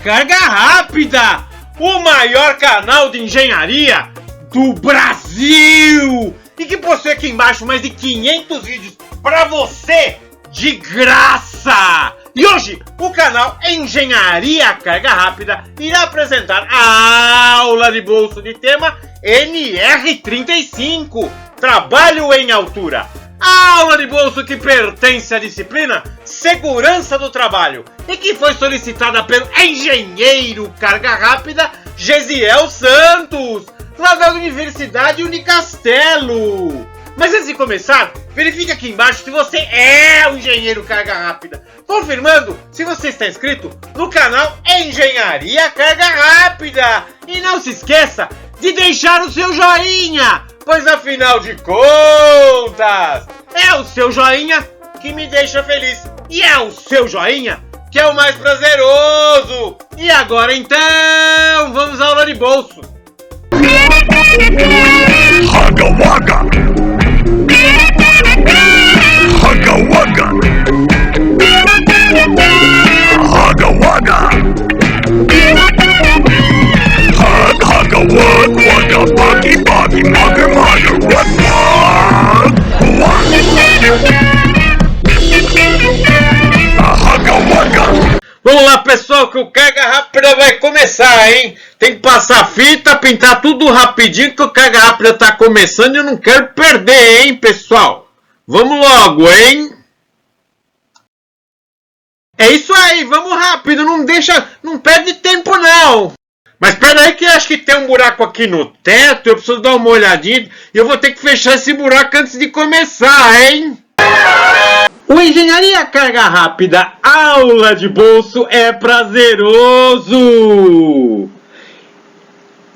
Carga Rápida, o maior canal de engenharia do Brasil, e que possui aqui embaixo mais de 500 vídeos para você de graça. E hoje o canal Engenharia Carga Rápida irá apresentar a aula de bolso de tema NR35, Trabalho em Altura. A aula de bolso que pertence à disciplina Segurança do Trabalho e que foi solicitada pelo engenheiro Carga Rápida Gesiel Santos, lá da Universidade Unicastelo. Mas antes de começar, verifique aqui embaixo se você é o engenheiro Carga Rápida, confirmando se você está inscrito no canal Engenharia Carga Rápida. E não se esqueça de deixar o seu joinha, pois afinal de contas, é o seu joinha que me deixa feliz. E é o seu joinha que é o mais prazeroso. E agora então, vamos à aula de bolso. Hugga Wugga! Hugga Wugga! Hugga Wugga! Hugga Wug Wugga Buggy Buggy Mugger Mugger Wug Wug! Hugga Wugga! Vamos lá, pessoal, que o Carga Rápida vai começar, hein? Tem que passar fita, pintar tudo rapidinho, que o Carga Rápida tá começando e eu não quero perder, hein, pessoal? Vamos logo, hein? É isso aí, vamos rápido, não perde tempo não. Mas espera aí que eu acho que tem um buraco aqui no teto, eu preciso dar uma olhadinha e eu vou ter que fechar esse buraco antes de começar, hein? O Engenharia Carga Rápida Aula de Bolso é prazeroso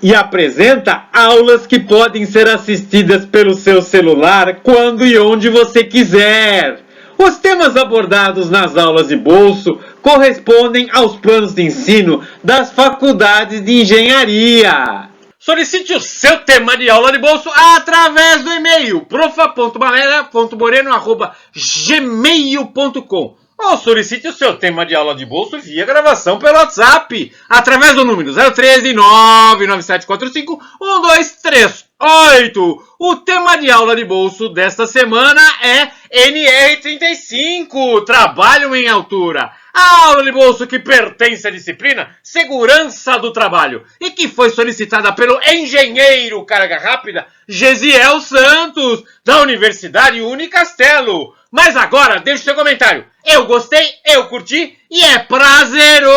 e apresenta aulas que podem ser assistidas pelo seu celular quando e onde você quiser. Os temas abordados nas aulas de bolso correspondem aos planos de ensino das faculdades de engenharia. Solicite o seu tema de aula de bolso através do e-mail profa.balera.moreno@gmail.com ou solicite o seu tema de aula de bolso via gravação pelo WhatsApp através do número 013 99745 1238. O tema de aula de bolso desta semana é NR35, Trabalho em Altura. A aula de bolso que pertence à disciplina Segurança do Trabalho e que foi solicitada pelo engenheiro Carga Rápida Gesiel Santos, da Universidade Unicastelo. Mas agora deixe seu comentário. Eu gostei, eu curti e é prazeroso!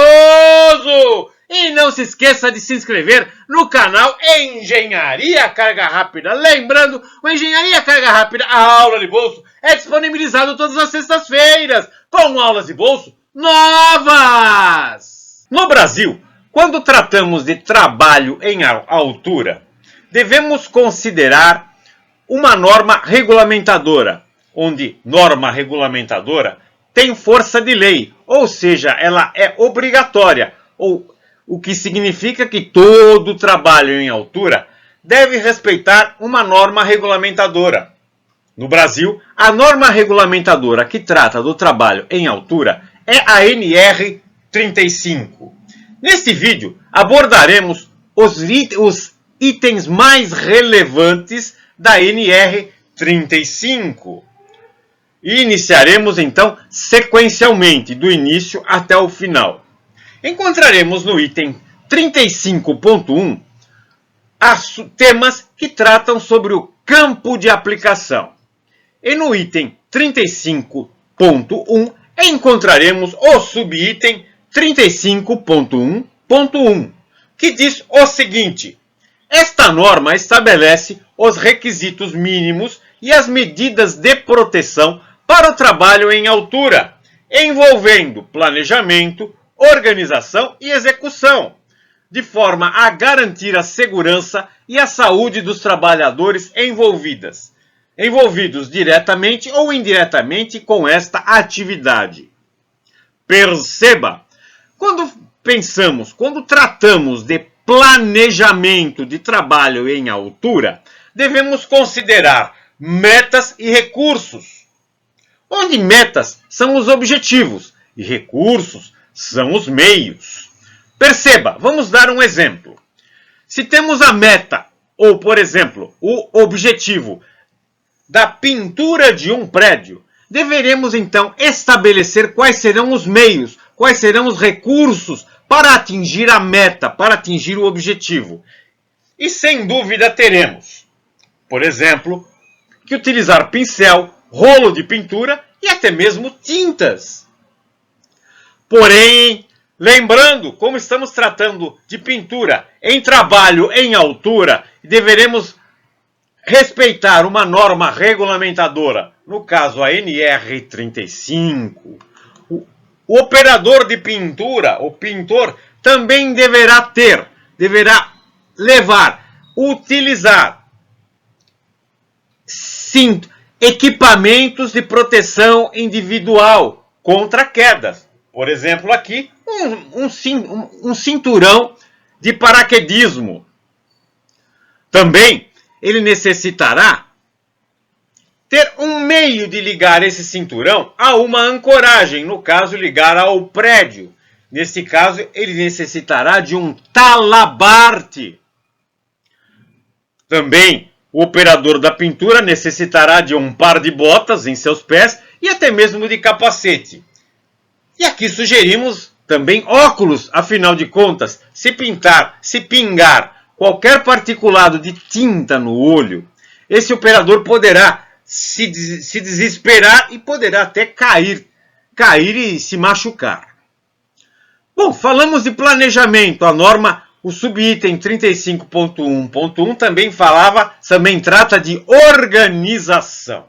E não se esqueça de se inscrever no canal Engenharia Carga Rápida. Lembrando, o Engenharia Carga Rápida, a aula de bolso, é disponibilizado todas as sextas-feiras com aulas de bolso novas! No Brasil, quando tratamos de trabalho em altura, devemos considerar uma norma regulamentadora, onde norma regulamentadora tem força de lei, ou seja, ela é obrigatória, o que significa que todo trabalho em altura deve respeitar uma norma regulamentadora. No Brasil, a norma regulamentadora que trata do trabalho em altura é a NR35. Neste vídeo abordaremos os itens mais relevantes da NR35. E iniciaremos então sequencialmente, do início até o final. Encontraremos no item 35.1 temas que tratam sobre o campo de aplicação. E no item 35.1 encontraremos o subitem 35.1.1, que diz o seguinte: esta norma estabelece os requisitos mínimos e as medidas de proteção para o trabalho em altura, envolvendo planejamento, organização e execução, de forma a garantir a segurança e a saúde dos trabalhadores envolvidos diretamente ou indiretamente com esta atividade. Perceba, quando tratamos de planejamento de trabalho em altura, devemos considerar metas e recursos, onde metas são os objetivos e recursos são os meios. Perceba, vamos dar um exemplo. Se temos a meta, ou por exemplo, o objetivo da pintura de um prédio, deveremos então estabelecer quais serão os meios, quais serão os recursos para atingir a meta, para atingir o objetivo. E sem dúvida teremos, por exemplo, que utilizar pincel, rolo de pintura e até mesmo tintas. Porém, lembrando, como estamos tratando de pintura em trabalho em altura, deveremos respeitar uma norma regulamentadora, no caso a NR35. O operador de pintura, o pintor, também deverá utilizar equipamentos de proteção individual contra quedas. Por exemplo, aqui, um cinturão de paraquedismo. Também ele necessitará ter um meio de ligar esse cinturão a uma ancoragem, no caso, ligar ao prédio. Nesse caso, ele necessitará de um talabarte. Também, o operador da pintura necessitará de um par de botas em seus pés e até mesmo de capacete. E aqui sugerimos também óculos, afinal de contas, se pingar qualquer particulado de tinta no olho, esse operador poderá se desesperar e poderá até cair e se machucar. Bom, falamos de planejamento. A norma, o subitem 35.1.1 também trata de organização.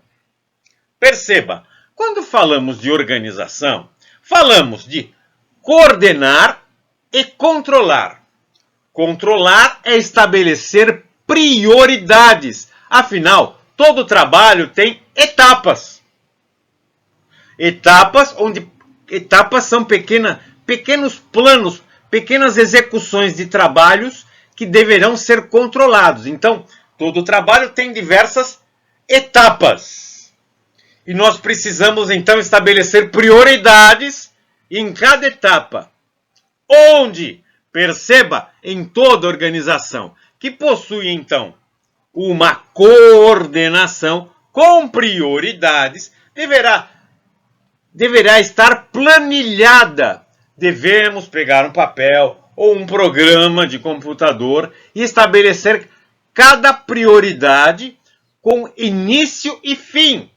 Perceba, quando falamos de organização, falamos de coordenar e controlar. Controlar é estabelecer prioridades. Afinal, todo trabalho tem etapas. Etapas são pequenos planos, pequenas execuções de trabalhos que deverão ser controlados. Então, todo trabalho tem diversas etapas. E nós precisamos, então, estabelecer prioridades em cada etapa. Onde, perceba, em toda organização que possui, então, uma coordenação com prioridades, deverá estar planilhada. Devemos pegar um papel ou um programa de computador e estabelecer cada prioridade com início e fim.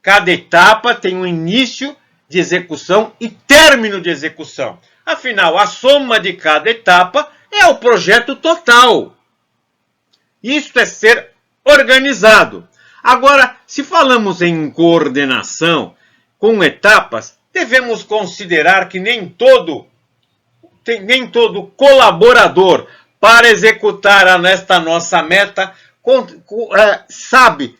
Cada etapa tem um início de execução e término de execução. Afinal, a soma de cada etapa é o projeto total. Isto é ser organizado. Agora, se falamos em coordenação com etapas, devemos considerar que nem todo colaborador para executar esta nossa meta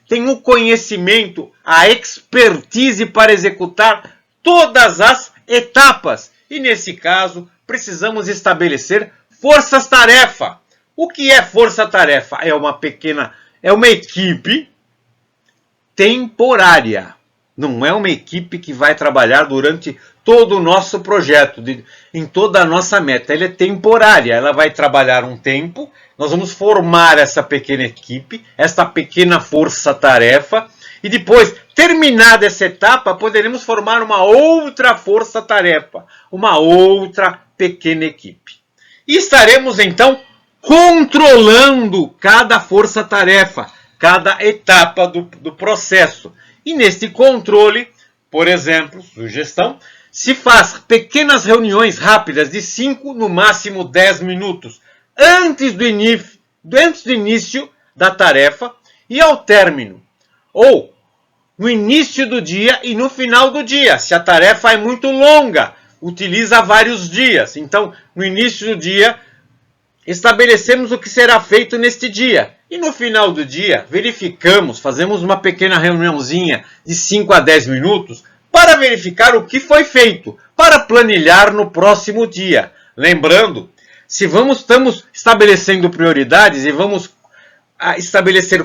tem o conhecimento, a expertise para executar todas as etapas. E nesse caso, precisamos estabelecer forças-tarefa. O que é força-tarefa? É uma equipe temporária. Não é uma equipe que vai trabalhar durante todo o nosso projeto, em toda a nossa meta. Ela é temporária, ela vai trabalhar um tempo, nós vamos formar essa pequena equipe, essa pequena força-tarefa, e depois, terminada essa etapa, poderemos formar uma outra força-tarefa, uma outra pequena equipe. E estaremos, então, controlando cada força-tarefa, cada etapa do processo. E neste controle, por exemplo, sugestão, se faz pequenas reuniões rápidas de 5, no máximo 10 minutos, antes do início da tarefa e ao término. Ou no início do dia e no final do dia. Se a tarefa é muito longa, utiliza vários dias. Então, no início do dia, estabelecemos o que será feito neste dia. E no final do dia, fazemos uma pequena reuniãozinha de 5 a 10 minutos para verificar o que foi feito, para planilhar no próximo dia. Lembrando, se estamos estabelecendo prioridades e vamos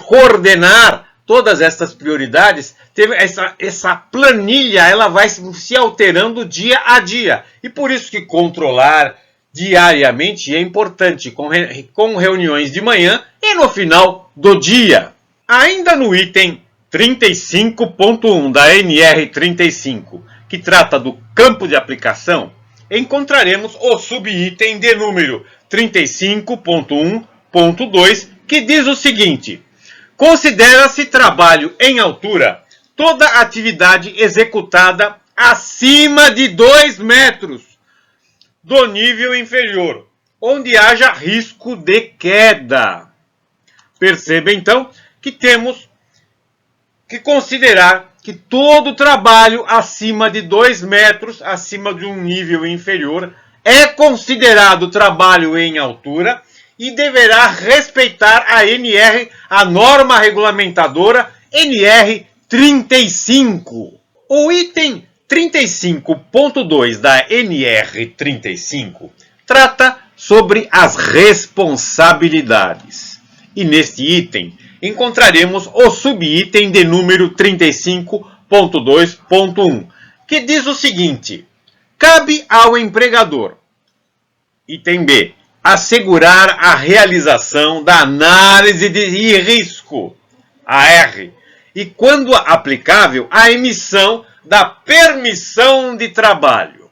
coordenar todas essas prioridades, essa planilha ela vai se alterando dia a dia. E por isso que controlar, diariamente é importante, com reuniões de manhã e no final do dia. Ainda no item 35.1 da NR35, que trata do campo de aplicação, encontraremos o subitem de número 35.1.2, que diz o seguinte: considera-se trabalho em altura toda atividade executada acima de 2 metros do nível inferior, onde haja risco de queda. Perceba então que temos que considerar que todo trabalho acima de 2 metros, acima de um nível inferior, é considerado trabalho em altura e deverá respeitar a norma regulamentadora NR 35. O item 35.2 da NR 35 trata sobre as responsabilidades. E neste item encontraremos o subitem de número 35.2.1, que diz o seguinte: cabe ao empregador, item B, assegurar a realização da análise de risco, AR, e, quando aplicável, a emissão da permissão de trabalho.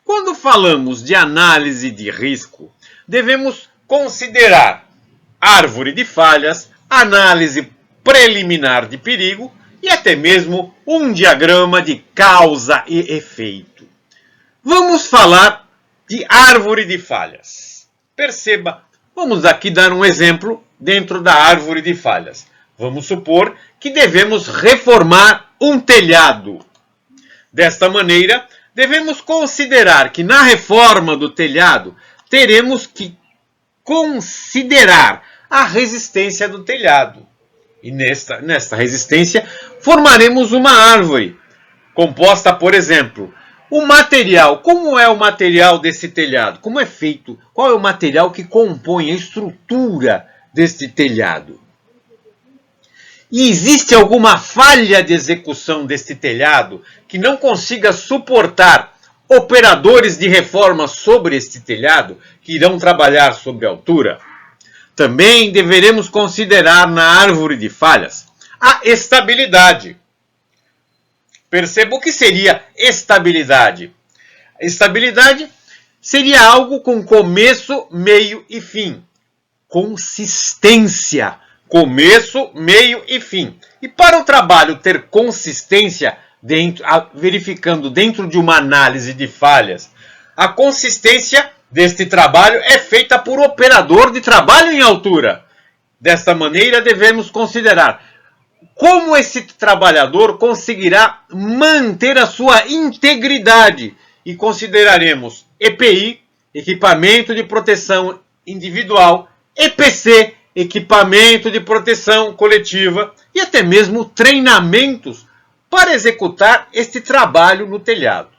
Quando falamos de análise de risco, devemos considerar árvore de falhas, análise preliminar de perigo e até mesmo um diagrama de causa e efeito. Vamos falar de árvore de falhas. Perceba, vamos aqui dar um exemplo dentro da árvore de falhas. Vamos supor que devemos reformar um telhado. Desta maneira, devemos considerar que na reforma do telhado teremos que considerar a resistência do telhado. E nesta resistência formaremos uma árvore composta, por exemplo, o material. Como é o material desse telhado? Como é feito? Qual é o material que compõe a estrutura deste telhado? E existe alguma falha de execução deste telhado que não consiga suportar operadores de reforma sobre este telhado que irão trabalhar sobre a altura? Também deveremos considerar na árvore de falhas a estabilidade. Perceba o que seria estabilidade. Estabilidade seria algo com começo, meio e fim. Consistência. Começo, meio e fim. E para o trabalho ter consistência, verificando dentro de uma análise de falhas, a consistência deste trabalho é feita por operador de trabalho em altura. Desta maneira, devemos considerar como esse trabalhador conseguirá manter a sua integridade. E consideraremos EPI, equipamento de proteção individual, EPC, equipamento de proteção coletiva e até mesmo treinamentos para executar este trabalho no telhado.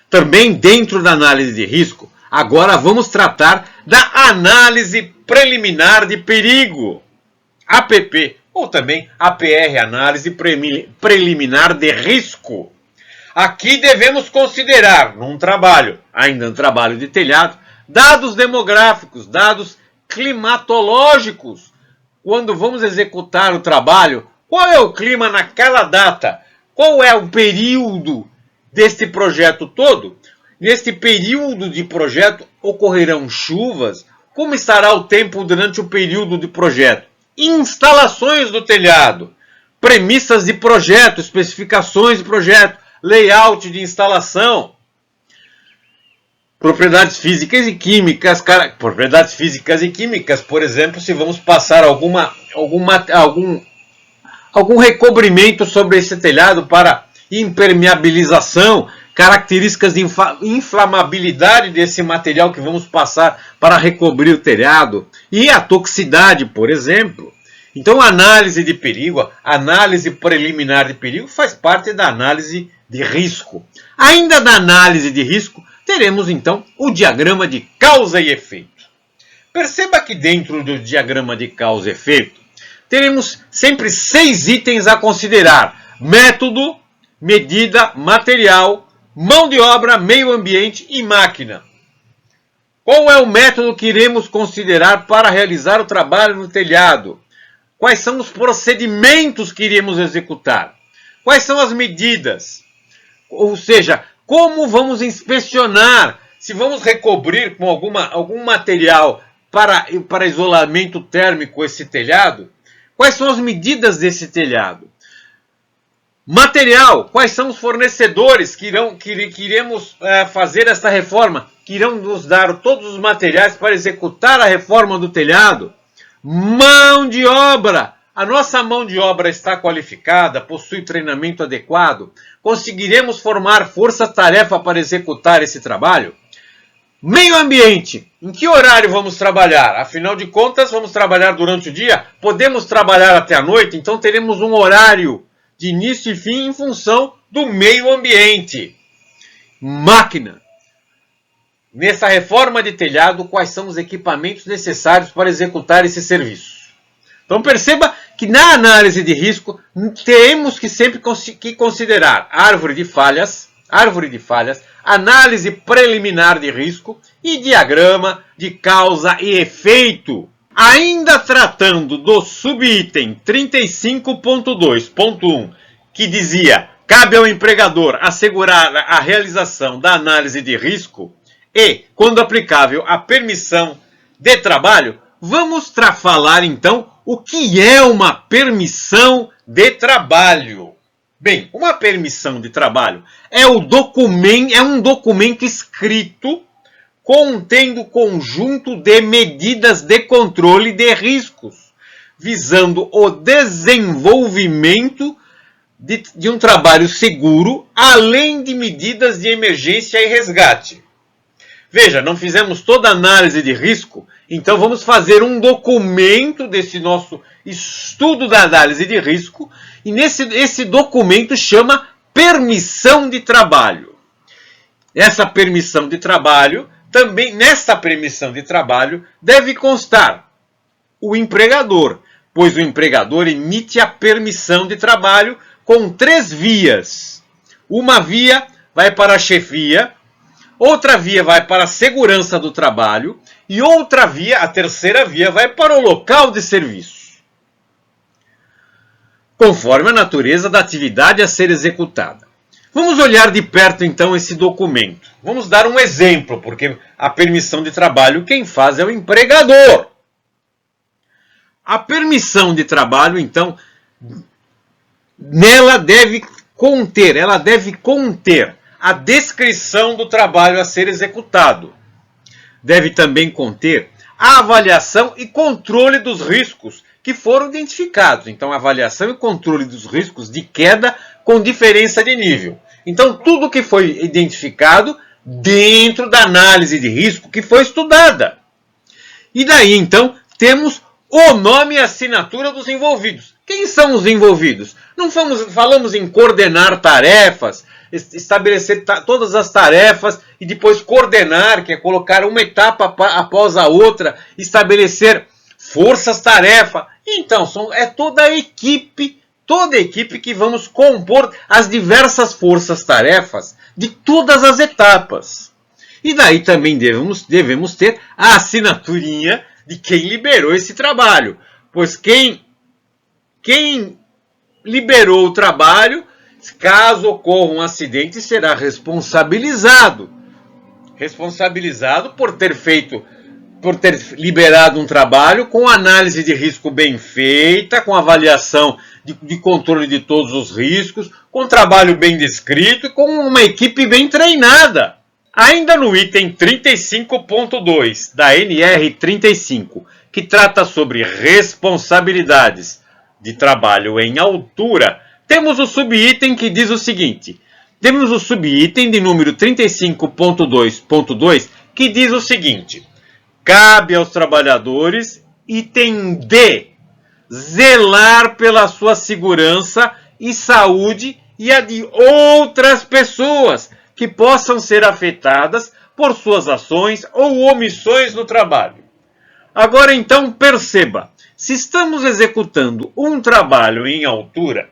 Também dentro da análise de risco, agora vamos tratar da análise preliminar de perigo, APP, ou também APR, análise preliminar de risco. Aqui devemos considerar, num trabalho, ainda no trabalho de telhado, dados demográficos, dados climatológicos. Quando vamos executar o trabalho, qual é o clima naquela data? Qual é o período deste projeto todo? Neste período de projeto ocorrerão chuvas? Como estará o tempo durante o período de projeto? Instalações do telhado, premissas de projeto, especificações de projeto, layout de instalação, propriedades físicas e químicas, por exemplo, se vamos passar algum recobrimento sobre esse telhado para impermeabilização, características de inflamabilidade desse material que vamos passar para recobrir o telhado e a toxicidade, por exemplo. Então, a análise de perigo, a análise preliminar de perigo faz parte da análise de risco. Ainda na análise de risco, teremos então o diagrama de causa e efeito. Perceba que dentro do diagrama de causa e efeito, teremos sempre 6 itens a considerar: método, medida, material, mão de obra, meio ambiente e máquina. Qual é o método que iremos considerar para realizar o trabalho no telhado? Quais são os procedimentos que iremos executar? Quais são as medidas? Ou seja, como vamos inspecionar? Se vamos recobrir com algum material para isolamento térmico esse telhado? Quais são as medidas desse telhado? Material, quais são os fornecedores que iremos fazer esta reforma? Que irão nos dar todos os materiais para executar a reforma do telhado? Mão de obra. A nossa mão de obra está qualificada, possui treinamento adequado? Conseguiremos formar força-tarefa para executar esse trabalho? Meio ambiente. Em que horário vamos trabalhar? Afinal de contas, vamos trabalhar durante o dia? Podemos trabalhar até a noite? Então teremos um horário de início e fim em função do meio ambiente. Máquina. Nessa reforma de telhado, quais são os equipamentos necessários para executar esse serviço? Então perceba que na análise de risco temos que sempre considerar árvore de falhas, análise preliminar de risco e diagrama de causa e efeito. Ainda tratando do subitem 35.2.1, que dizia: cabe ao empregador assegurar a realização da análise de risco e, quando aplicável, a permissão de trabalho, vamos falar então o que é uma permissão de trabalho. Bem, uma permissão de trabalho é um documento escrito contendo conjunto de medidas de controle de riscos, visando o desenvolvimento de um trabalho seguro, além de medidas de emergência e resgate. Veja, não fizemos toda a análise de risco, então vamos fazer um documento desse nosso estudo da análise de risco, e esse documento chama permissão de trabalho. Essa permissão de trabalho, também nesta permissão de trabalho, deve constar o empregador, pois o empregador emite a permissão de trabalho com 3 vias. Uma via vai para a chefia, outra via vai para a segurança do trabalho e outra via, a terceira via, vai para o local de serviço, conforme a natureza da atividade a ser executada. Vamos olhar de perto então esse documento. Vamos dar um exemplo, porque a permissão de trabalho quem faz é o empregador. A permissão de trabalho, então, ela deve conter a descrição do trabalho a ser executado. Deve também conter a avaliação e controle dos riscos que foram identificados. Então, avaliação e controle dos riscos de queda com diferença de nível. Então, tudo que foi identificado dentro da análise de risco que foi estudada. E daí, então, temos o nome e assinatura dos envolvidos. Quem são os envolvidos? Não falamos em coordenar tarefas, estabelecer todas as tarefas e depois coordenar, que é colocar uma etapa após a outra, estabelecer forças-tarefa. Então, é toda a equipe que vamos compor as diversas forças-tarefas de todas as etapas. E daí também devemos ter a assinaturinha de quem liberou esse trabalho. Pois quem liberou o trabalho, caso ocorra um acidente, será responsabilizado. Responsabilizado por ter liberado um trabalho com análise de risco bem feita, com avaliação de controle de todos os riscos, com trabalho bem descrito e com uma equipe bem treinada. Ainda no item 35.2 da NR 35, que trata sobre responsabilidades de trabalho em altura, temos o subitem que diz o seguinte. Temos o subitem de número 35.2.2 que diz o seguinte: cabe aos trabalhadores, item D, zelar pela sua segurança e saúde e a de outras pessoas que possam ser afetadas por suas ações ou omissões no trabalho. Agora então perceba, se estamos executando um trabalho em altura,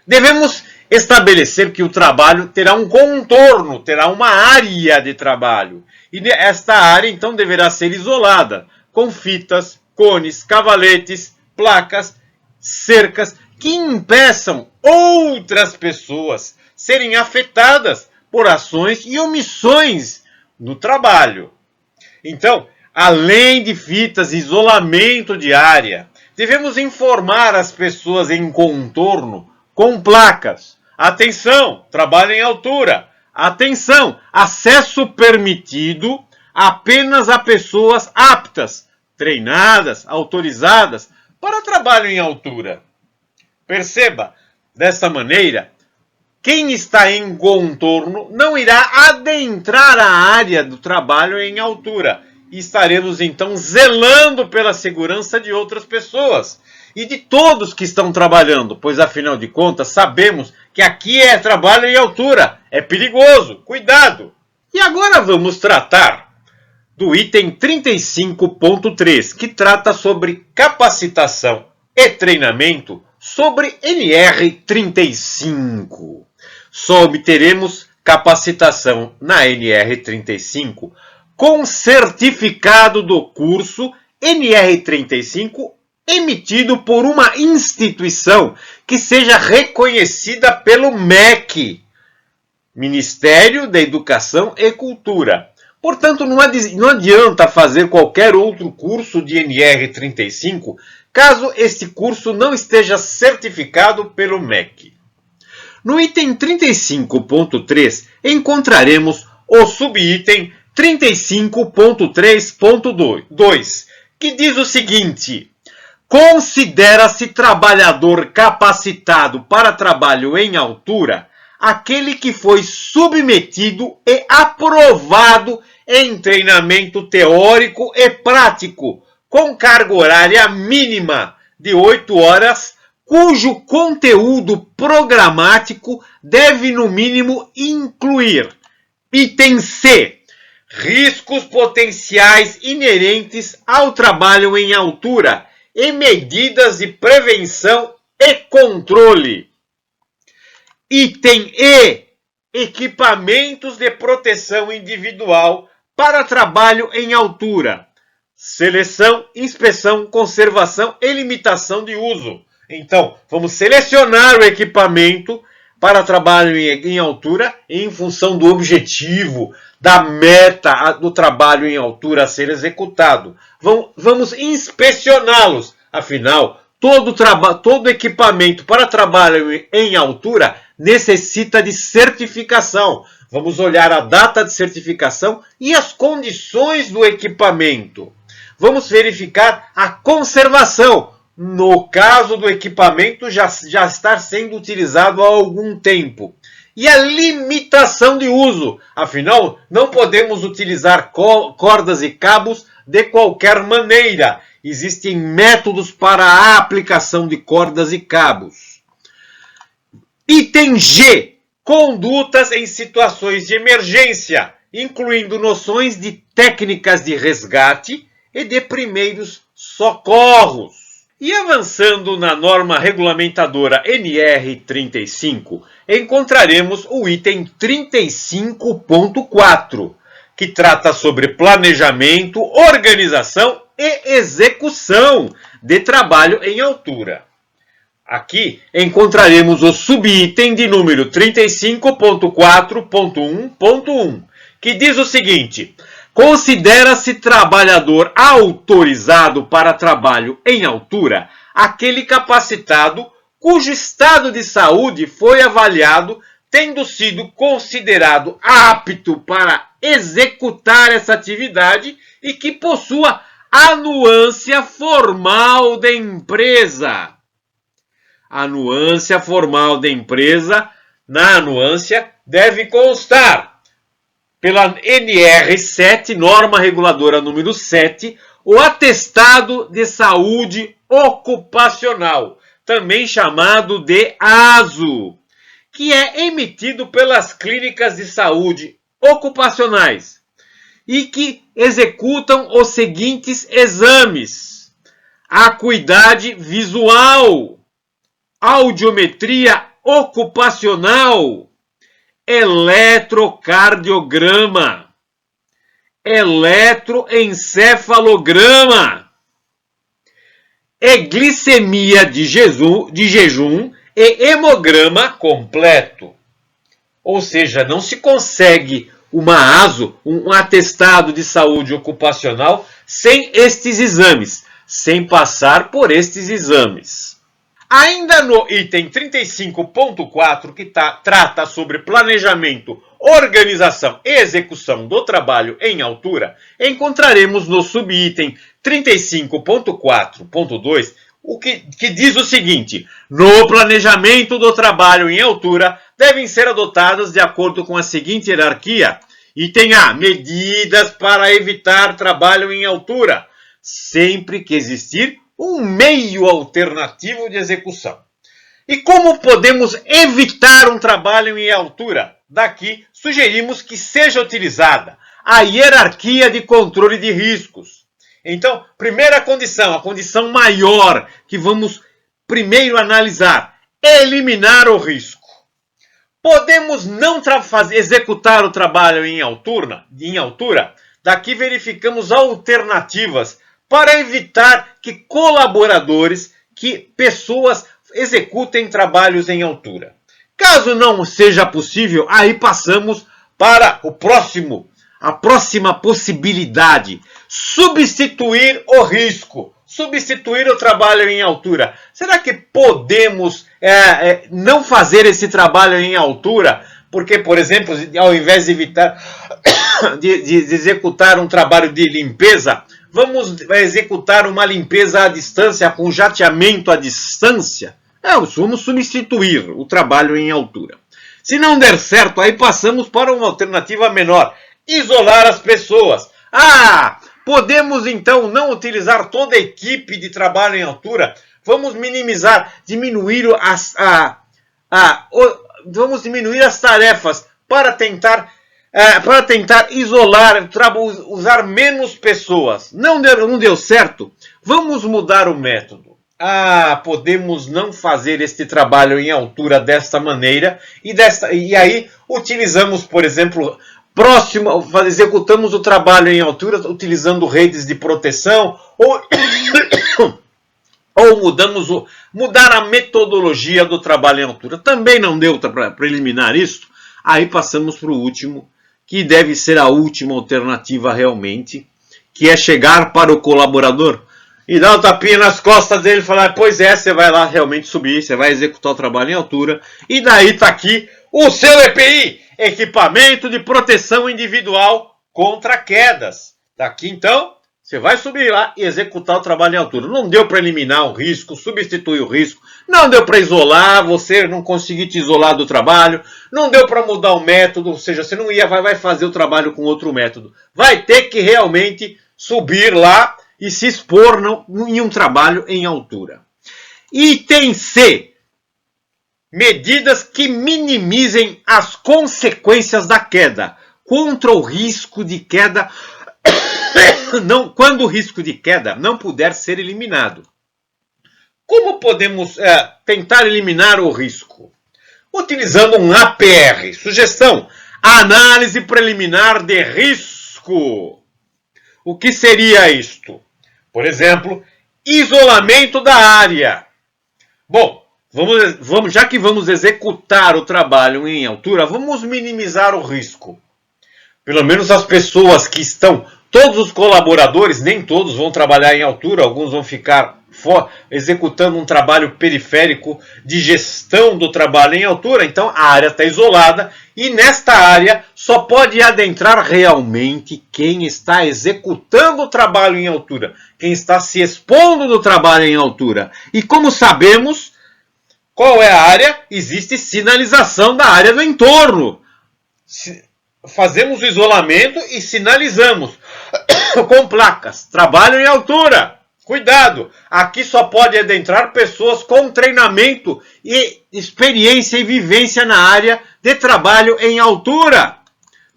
devemos estabelecer que o trabalho terá um contorno, terá uma área de trabalho. E esta área, então, deverá ser isolada, com fitas, cones, cavaletes, placas, cercas, que impeçam outras pessoas serem afetadas por ações e omissões no trabalho. Então, além de fitas e isolamento de área, devemos informar as pessoas em contorno com placas. Atenção, trabalho em altura. Atenção, acesso permitido apenas a pessoas aptas, treinadas, autorizadas para trabalho em altura. Perceba, desta maneira, quem está em contorno não irá adentrar a área do trabalho em altura. E estaremos então zelando pela segurança de outras pessoas e de todos que estão trabalhando, pois afinal de contas sabemos que aqui é trabalho em altura, é perigoso, cuidado! E agora vamos tratar do item 35.3, que trata sobre capacitação e treinamento sobre NR35. Só obteremos capacitação na NR35 com certificado do curso NR35 emitido por uma instituição que seja reconhecida pelo MEC, Ministério da Educação e Cultura. Portanto, não adianta fazer qualquer outro curso de NR35 caso este curso não esteja certificado pelo MEC. No item 35.3 encontraremos o subitem 35.3.2, que diz o seguinte: considera-se trabalhador capacitado para trabalho em altura aquele que foi submetido e aprovado em treinamento teórico e prático, com carga horária mínima de 8 horas, cujo conteúdo programático deve, no mínimo, incluir: item C, riscos potenciais inerentes ao trabalho em altura e medidas de prevenção e controle. Item E, equipamentos de proteção individual para trabalho em altura. Seleção, inspeção, conservação e limitação de uso. Então, vamos selecionar o equipamento para trabalho em altura em função do objetivo, da meta do trabalho em altura a ser executado. Vamos inspecioná-los. Afinal, todo equipamento para trabalho em altura necessita de certificação. Vamos olhar a data de certificação e as condições do equipamento. Vamos verificar a conservação, no caso do equipamento já estar sendo utilizado há algum tempo. E a limitação de uso. Afinal, não podemos utilizar cordas e cabos de qualquer maneira. Existem métodos para a aplicação de cordas e cabos. Item G. Condutas em situações de emergência, incluindo noções de técnicas de resgate e de primeiros socorros. E avançando na norma regulamentadora NR35, encontraremos o item 35.4, que trata sobre planejamento, organização e execução de trabalho em altura. Aqui encontraremos o subitem de número 35.4.1.1, que diz o seguinte: considera-se trabalhador autorizado para trabalho em altura aquele capacitado cujo estado de saúde foi avaliado, tendo sido considerado apto para executar essa atividade e que possua anuância formal da empresa. Anuância formal da empresa, na anuância deve constar, pela NR7, norma reguladora número 7, o atestado de saúde ocupacional, também chamado de ASO, que é emitido pelas clínicas de saúde ocupacionais e que executam os seguintes exames: acuidade visual, audiometria ocupacional, eletrocardiograma, eletroencefalograma, glicemia de jejum e hemograma completo. Ou seja, não se consegue uma ASO, um atestado de saúde ocupacional, sem estes exames, sem passar por estes exames. Ainda no item 35.4, que trata sobre planejamento, organização e execução do trabalho em altura, encontraremos no subitem 35.4.2 o que diz o seguinte: no planejamento do trabalho em altura devem ser adotadas de acordo com a seguinte hierarquia. Item A, medidas para evitar trabalho em altura, sempre que existir um meio alternativo de execução. E como podemos evitar um trabalho em altura? Daqui sugerimos que seja utilizada a hierarquia de controle de riscos. Então, primeira condição, a condição maior que vamos primeiro analisar, eliminar o risco. Podemos não executar o trabalho em altura? Daqui verificamos alternativas para evitar que colaboradores, que pessoas executem trabalhos em altura. Caso não seja possível, aí passamos para a próxima possibilidade: substituir o risco, substituir o trabalho em altura. Será que podemos não fazer esse trabalho em altura? Porque, por exemplo, ao invés de evitar de executar um trabalho de limpeza, vamos executar uma limpeza à distância, com jateamento à distância? Vamos substituir o trabalho em altura. Se não der certo, aí passamos para uma alternativa menor: isolar as pessoas. Podemos então não utilizar toda a equipe de trabalho em altura. Vamos diminuir as tarefas para tentar isolar, usar menos pessoas. Não deu certo? Vamos mudar o método. Podemos não fazer este trabalho em altura desta maneira e aí utilizamos, por exemplo, executamos o trabalho em altura utilizando redes de proteção ou mudar a metodologia do trabalho em altura. Também não deu para eliminar isso. Aí passamos para o último, que deve ser a última alternativa realmente, que é chegar para o colaborador e dar um tapinha nas costas dele e falar: pois é, você vai lá realmente subir, você vai executar o trabalho em altura, e daí está aqui o seu EPI, equipamento de proteção individual contra quedas. Daqui então, você vai subir lá e executar o trabalho em altura. Não deu para eliminar o risco, substituir o risco, não deu para isolar, você não conseguir te isolar do trabalho, não deu para mudar o método, ou seja, você não vai fazer o trabalho com outro método. Vai ter que realmente subir lá e se expor em um trabalho em altura. Item C: medidas que minimizem as consequências da queda, contra o risco de queda, quando o risco de queda não puder ser eliminado. Como podemos tentar eliminar o risco? Utilizando um APR. Sugestão: análise preliminar de risco. O que seria isto? Por exemplo, isolamento da área. Bom, já que vamos executar o trabalho em altura, vamos minimizar o risco. Pelo menos as pessoas que estão, todos os colaboradores, nem todos vão trabalhar em altura, alguns vão ficar executando um trabalho periférico de gestão do trabalho em altura. Então a área está isolada e nesta área só pode adentrar realmente quem está executando o trabalho em altura, quem está se expondo do trabalho em altura. E como sabemos, qual é a área? Existe sinalização da área do entorno. Fazemos o isolamento e sinalizamos com placas: trabalho em altura. Cuidado! Aqui só pode adentrar pessoas com treinamento e experiência e vivência na área de trabalho em altura.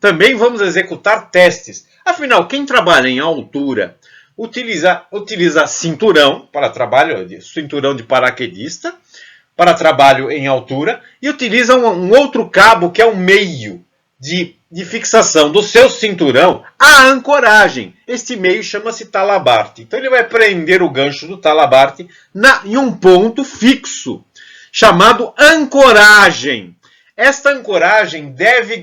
Também vamos executar testes. Afinal, quem trabalha em altura utiliza cinturão para trabalho, cinturão de paraquedista, para trabalho em altura e utiliza um outro cabo que é o meio de fixação do seu cinturão à ancoragem. Este meio chama-se talabarte. Então ele vai prender o gancho do talabarte em um ponto fixo, chamado ancoragem. Esta ancoragem deve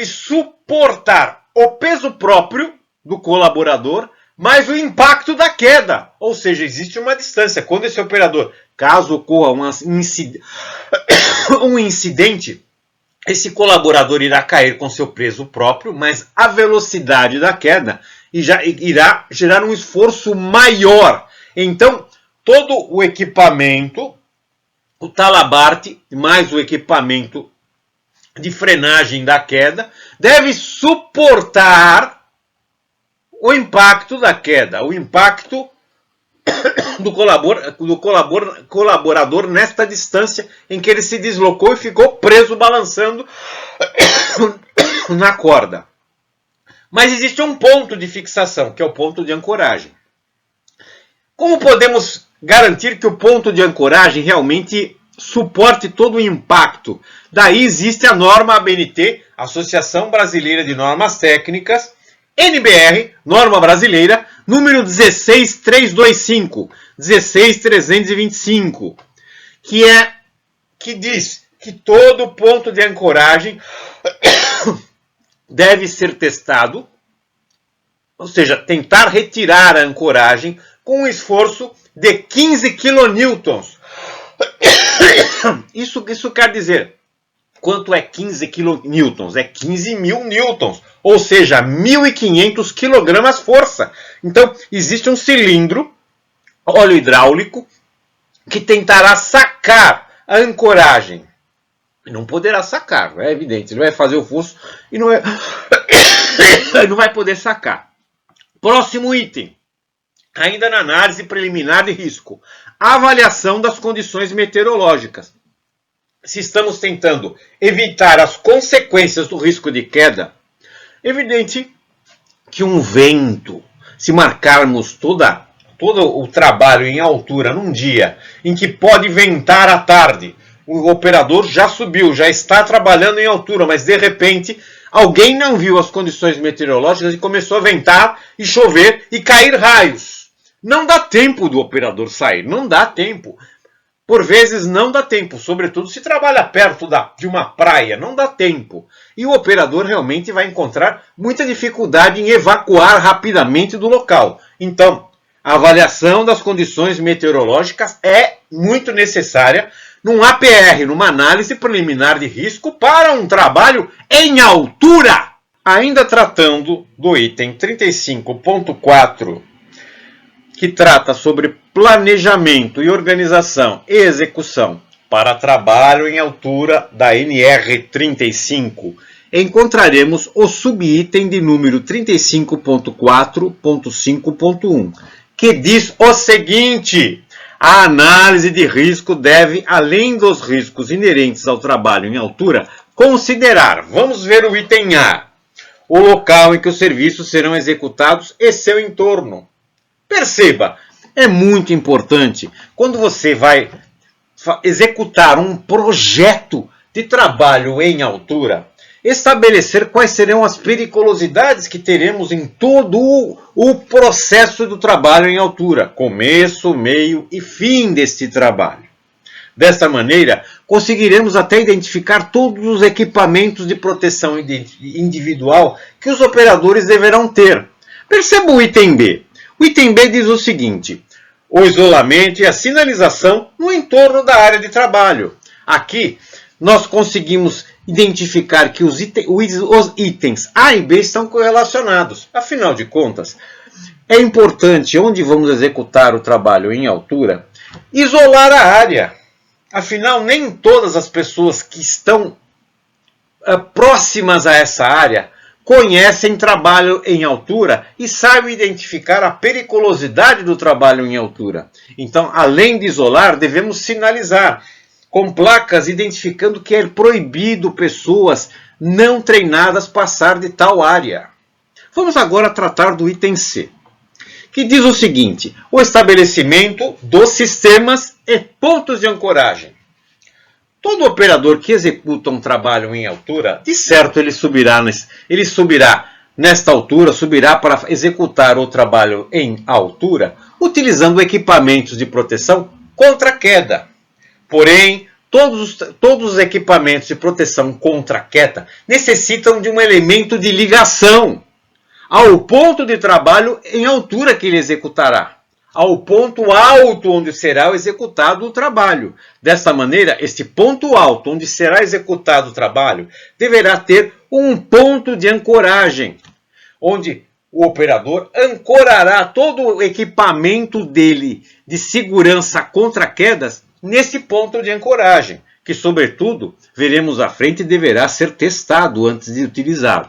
suportar o peso próprio do colaborador, mais o impacto da queda. Ou seja, existe uma distância. Quando esse operador, caso ocorra um incidente, esse colaborador irá cair com seu peso próprio, mas a velocidade da queda irá gerar um esforço maior. Então, todo o equipamento, o talabarte, mais o equipamento de frenagem da queda, deve suportar o impacto da queda, o impacto do colaborador nesta distância em que ele se deslocou e ficou preso balançando na corda. Mas existe um ponto de fixação, que é o ponto de ancoragem. Como podemos garantir que o ponto de ancoragem realmente suporte todo o impacto? Daí existe a norma ABNT, Associação Brasileira de Normas Técnicas, NBR, norma brasileira, número 16325, 16325, que diz que todo ponto de ancoragem deve ser testado, ou seja, tentar retirar a ancoragem com um esforço de 15 kN. Isso quer dizer, quanto é 15 kN? É 15 mil newtons, ou seja, 1.500 kg força. Então, existe um cilindro, óleo hidráulico, que tentará sacar a ancoragem. Não poderá sacar, é evidente. Ele vai fazer o forço e não vai poder sacar. Próximo item. Ainda na análise preliminar de risco. A avaliação das condições meteorológicas. Se estamos tentando evitar as consequências do risco de queda, é evidente que um vento, se marcarmos todo o trabalho em altura num dia em que pode ventar à tarde, o operador já subiu, já está trabalhando em altura, mas de repente alguém não viu as condições meteorológicas e começou a ventar e chover e cair raios. Não dá tempo do operador sair, não dá tempo. Por vezes não dá tempo, sobretudo se trabalha perto de uma praia, não dá tempo. E o operador realmente vai encontrar muita dificuldade em evacuar rapidamente do local. Então, a avaliação das condições meteorológicas é muito necessária num APR, numa análise preliminar de risco para um trabalho em altura. Ainda tratando do item 35.4, que trata sobre planejamento e organização e execução para trabalho em altura da NR35, encontraremos o subitem de número 35.4.5.1, que diz o seguinte: a análise de risco deve, além dos riscos inerentes ao trabalho em altura, considerar, vamos ver o item A, o local em que os serviços serão executados e seu entorno. Perceba, é muito importante, quando você vai executar um projeto de trabalho em altura, estabelecer quais serão as periculosidades que teremos em todo o processo do trabalho em altura, começo, meio e fim deste trabalho. Desta maneira, conseguiremos até identificar todos os equipamentos de proteção individual que os operadores deverão ter. Perceba o item B. O item B diz o seguinte: o isolamento e a sinalização no entorno da área de trabalho. Aqui, nós conseguimos identificar que os itens A e B estão correlacionados. Afinal de contas, é importante, onde vamos executar o trabalho em altura, isolar a área. Afinal, nem todas as pessoas que estão próximas a essa área conhecem trabalho em altura e sabem identificar a periculosidade do trabalho em altura. Então, além de isolar, devemos sinalizar com placas identificando que é proibido pessoas não treinadas passar de tal área. Vamos agora tratar do item C, que diz o seguinte: o estabelecimento dos sistemas e pontos de ancoragem. Todo operador que executa um trabalho em altura, de certo ele subirá nesta altura, subirá para executar o trabalho em altura, utilizando equipamentos de proteção contra queda. Porém, todos os equipamentos de proteção contra queda necessitam de um elemento de ligação ao ponto de trabalho em altura que ele executará, ao ponto alto onde será executado o trabalho. Desta maneira, este ponto alto onde será executado o trabalho deverá ter um ponto de ancoragem, onde o operador ancorará todo o equipamento dele de segurança contra quedas nesse ponto de ancoragem, que, sobretudo, veremos à frente, deverá ser testado antes de utilizá-lo.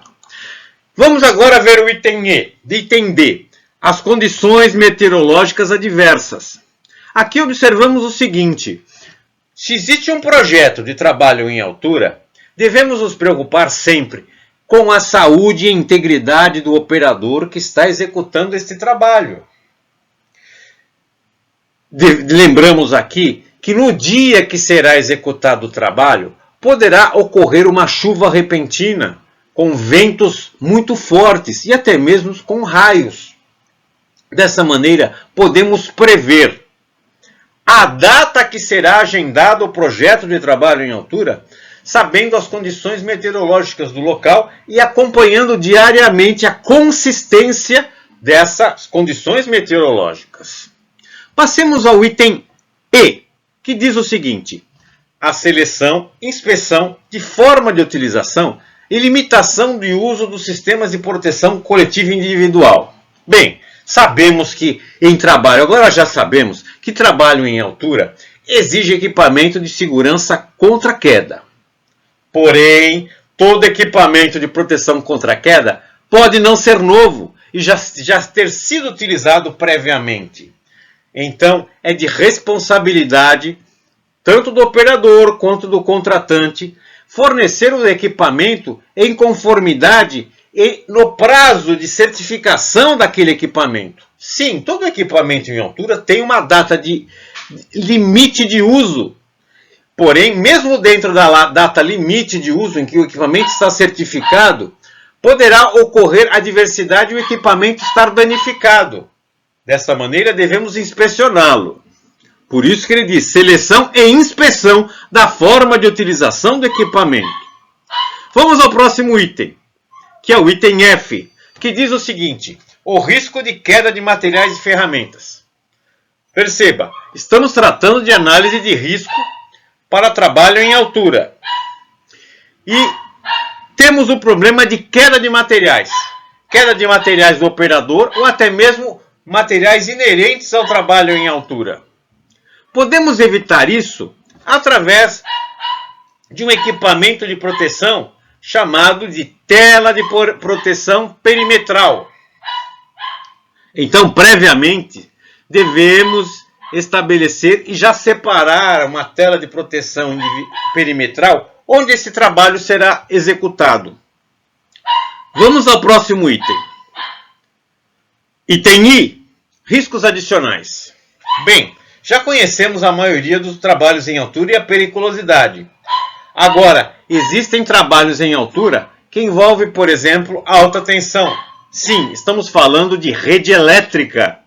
Vamos agora ver o item D, as condições meteorológicas adversas. Aqui observamos o seguinte: se existe um projeto de trabalho em altura, devemos nos preocupar sempre com a saúde e integridade do operador que está executando este trabalho. Lembramos aqui que no dia que será executado o trabalho, poderá ocorrer uma chuva repentina, com ventos muito fortes e até mesmo com raios. Dessa maneira, podemos prever a data que será agendado o projeto de trabalho em altura, sabendo as condições meteorológicas do local e acompanhando diariamente a consistência dessas condições meteorológicas. Passemos ao item E, que diz o seguinte: a seleção, inspeção de forma de utilização e limitação de uso dos sistemas de proteção coletiva e individual. Bem, sabemos que agora já sabemos que trabalho em altura exige equipamento de segurança contra queda. Porém, todo equipamento de proteção contra queda pode não ser novo e já ter sido utilizado previamente. Então, é de responsabilidade tanto do operador quanto do contratante fornecer o equipamento em conformidade e no prazo de certificação daquele equipamento. Sim, todo equipamento em altura tem uma data de limite de uso. Porém, mesmo dentro da data limite de uso em que o equipamento está certificado, poderá ocorrer adversidade e o equipamento estar danificado. Dessa maneira, devemos inspecioná-lo. Por isso que ele diz seleção e inspeção da forma de utilização do equipamento. Vamos ao próximo item, que é o item F, que diz o seguinte: o risco de queda de materiais e ferramentas. Perceba, estamos tratando de análise de risco para trabalho em altura. E temos o problema de queda de materiais. Queda de materiais do operador ou até mesmo materiais inerentes ao trabalho em altura. Podemos evitar isso através de um equipamento de proteção chamado de tela de proteção perimetral. Então, previamente, devemos estabelecer e já separar uma tela de proteção perimetral onde esse trabalho será executado. Vamos ao próximo item. Item I, riscos adicionais. Bem, já conhecemos a maioria dos trabalhos em altura e a periculosidade. Agora, existem trabalhos em altura que envolvem, por exemplo, alta tensão. Sim, estamos falando de rede elétrica.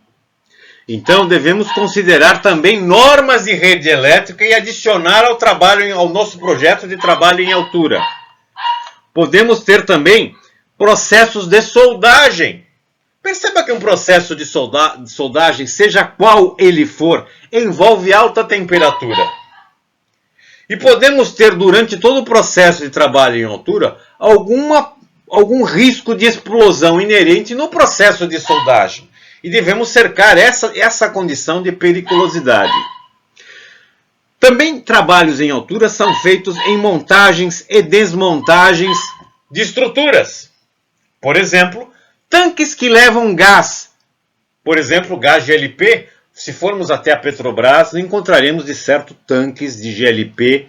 Então, devemos considerar também normas de rede elétrica e adicionar ao nosso projeto de trabalho em altura. Podemos ter também processos de soldagem. Perceba que um processo de soldagem, seja qual ele for, envolve alta temperatura. E podemos ter, durante todo o processo de trabalho em altura, algum risco de explosão inerente no processo de soldagem. E devemos cercar essa condição de periculosidade. Também trabalhos em altura são feitos em montagens e desmontagens de estruturas. Por exemplo, tanques que levam gás. Por exemplo, gás GLP. Se formos até a Petrobras, encontraremos de certo tanques de GLP.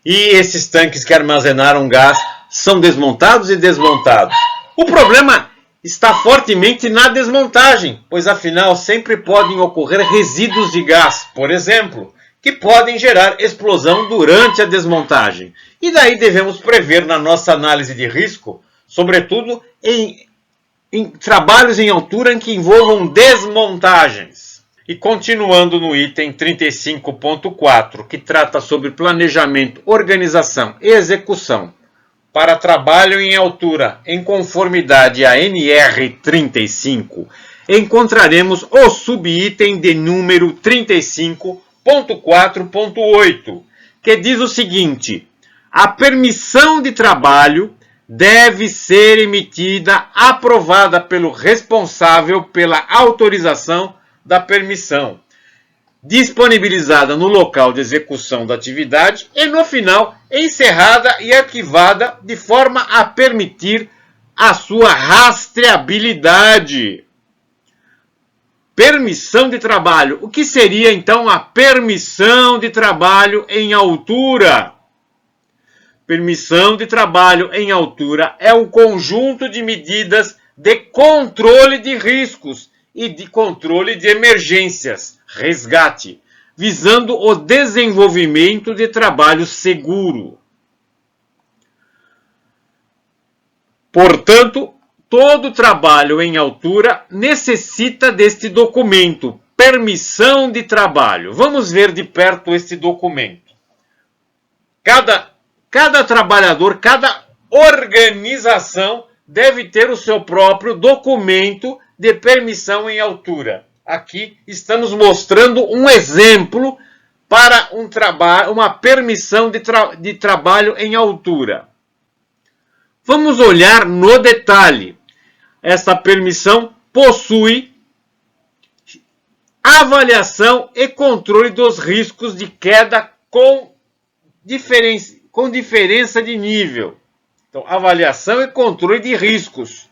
E esses tanques que armazenaram gás são desmontados e desmontados. O problema está fortemente na desmontagem, pois afinal sempre podem ocorrer resíduos de gás, por exemplo, que podem gerar explosão durante a desmontagem. E daí devemos prever na nossa análise de risco, sobretudo em trabalhos em altura em que envolvam desmontagens. E continuando no item 35.4, que trata sobre planejamento, organização e execução para trabalho em altura em conformidade à NR 35, encontraremos o subitem de número 35.4.8, que diz o seguinte: a permissão de trabalho deve ser emitida aprovada pelo responsável pela autorização da permissão, disponibilizada no local de execução da atividade e, no final, encerrada e arquivada de forma a permitir a sua rastreabilidade. Permissão de trabalho. O que seria, então, a permissão de trabalho em altura? Permissão de trabalho em altura é um conjunto de medidas de controle de riscos e de controle de emergências, resgate, visando o desenvolvimento de trabalho seguro. Portanto, todo trabalho em altura necessita deste documento, permissão de trabalho. Vamos ver de perto este documento. Cada trabalhador, cada organização deve ter o seu próprio documento de permissão em altura. Aqui estamos mostrando um exemplo para uma permissão de trabalho em altura. Vamos olhar no detalhe. Essa permissão possui avaliação e controle dos riscos de queda com diferença de nível. Então, avaliação e controle de riscos.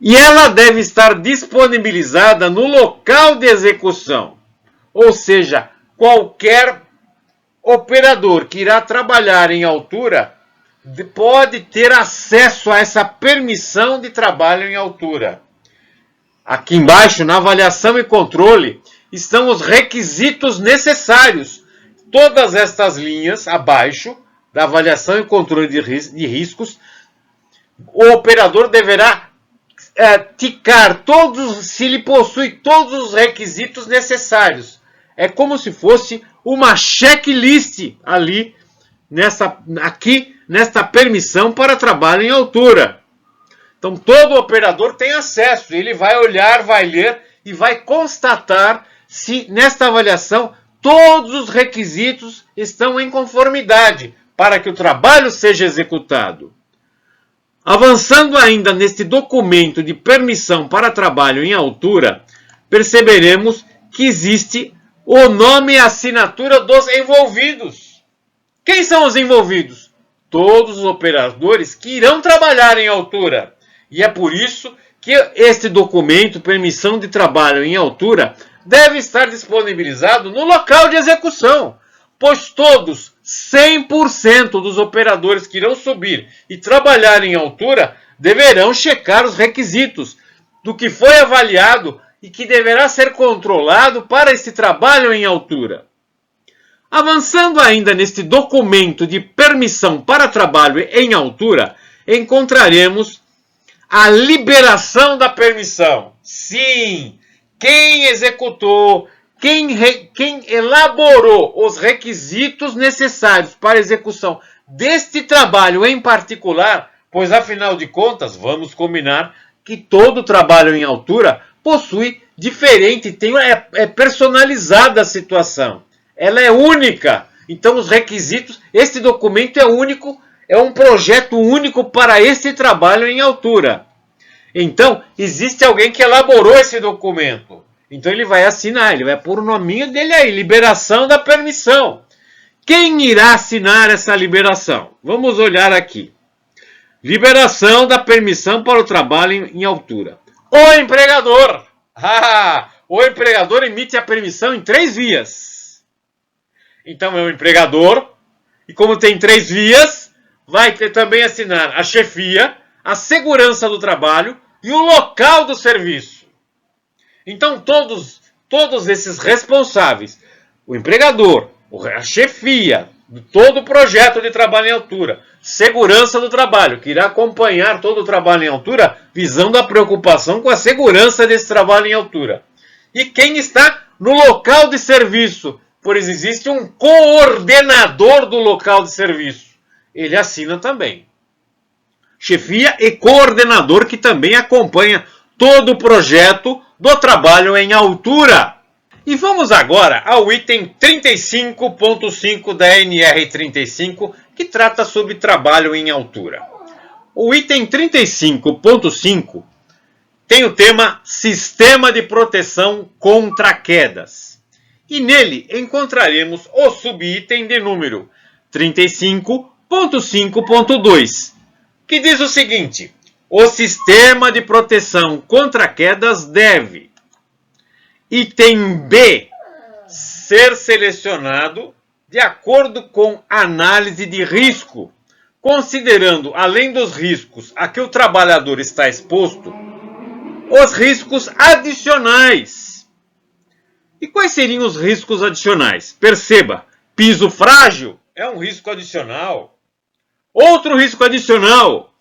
E ela deve estar disponibilizada no local de execução. Ou seja, qualquer operador que irá trabalhar em altura pode ter acesso a essa permissão de trabalho em altura. Aqui embaixo, na avaliação e controle, estão os requisitos necessários. Todas estas linhas abaixo, da avaliação e controle de riscos, o operador deverá ticar se ele possui todos os requisitos necessários. É como se fosse uma checklist ali, nesta permissão para trabalho em altura. Então, todo operador tem acesso. Ele vai olhar, vai ler e vai constatar se nesta avaliação todos os requisitos estão em conformidade para que o trabalho seja executado. Avançando ainda neste documento de permissão para trabalho em altura, perceberemos que existe o nome e a assinatura dos envolvidos. Quem são os envolvidos? Todos os operadores que irão trabalhar em altura. E é por isso que este documento, permissão de trabalho em altura, deve estar disponibilizado no local de execução, pois todos, 100% dos operadores que irão subir e trabalhar em altura deverão checar os requisitos do que foi avaliado e que deverá ser controlado para esse trabalho em altura. Avançando ainda neste documento de permissão para trabalho em altura, encontraremos a liberação da permissão. Sim, quem executou, quem elaborou os requisitos necessários para a execução deste trabalho em particular, pois afinal de contas, vamos combinar que todo trabalho em altura possui diferente, é personalizada a situação. Ela é única. Então os requisitos, este documento é único, é um projeto único para este trabalho em altura. Então, existe alguém que elaborou esse documento. Então ele vai assinar, ele vai pôr o nominho dele aí, liberação da permissão. Quem irá assinar essa liberação? Vamos olhar aqui. Liberação da permissão para o trabalho em altura. O empregador. O empregador emite a permissão em 3 vias. Então é o empregador, e como tem 3 vias, vai ter também assinar a chefia, a segurança do trabalho e o local do serviço. Então todos esses responsáveis o empregador, a chefia de todo o projeto de trabalho em altura, segurança do trabalho, que irá acompanhar todo o trabalho em altura, visando a preocupação com a segurança desse trabalho em altura. E quem está no local de serviço, pois existe um coordenador do local de serviço. Ele assina também. Chefia e coordenador que também acompanha todo o projeto do trabalho em altura. E vamos agora ao item 35.5 da NR35, que trata sobre trabalho em altura. O item 35.5 tem o tema Sistema de Proteção contra Quedas. E nele encontraremos o subitem de número 35.5.2, que diz o seguinte: o sistema de proteção contra quedas deve, item B, ser selecionado de acordo com análise de risco, considerando, além dos riscos a que o trabalhador está exposto, os riscos adicionais. E quais seriam os riscos adicionais? Perceba, piso frágil é um risco adicional. Outro risco adicional,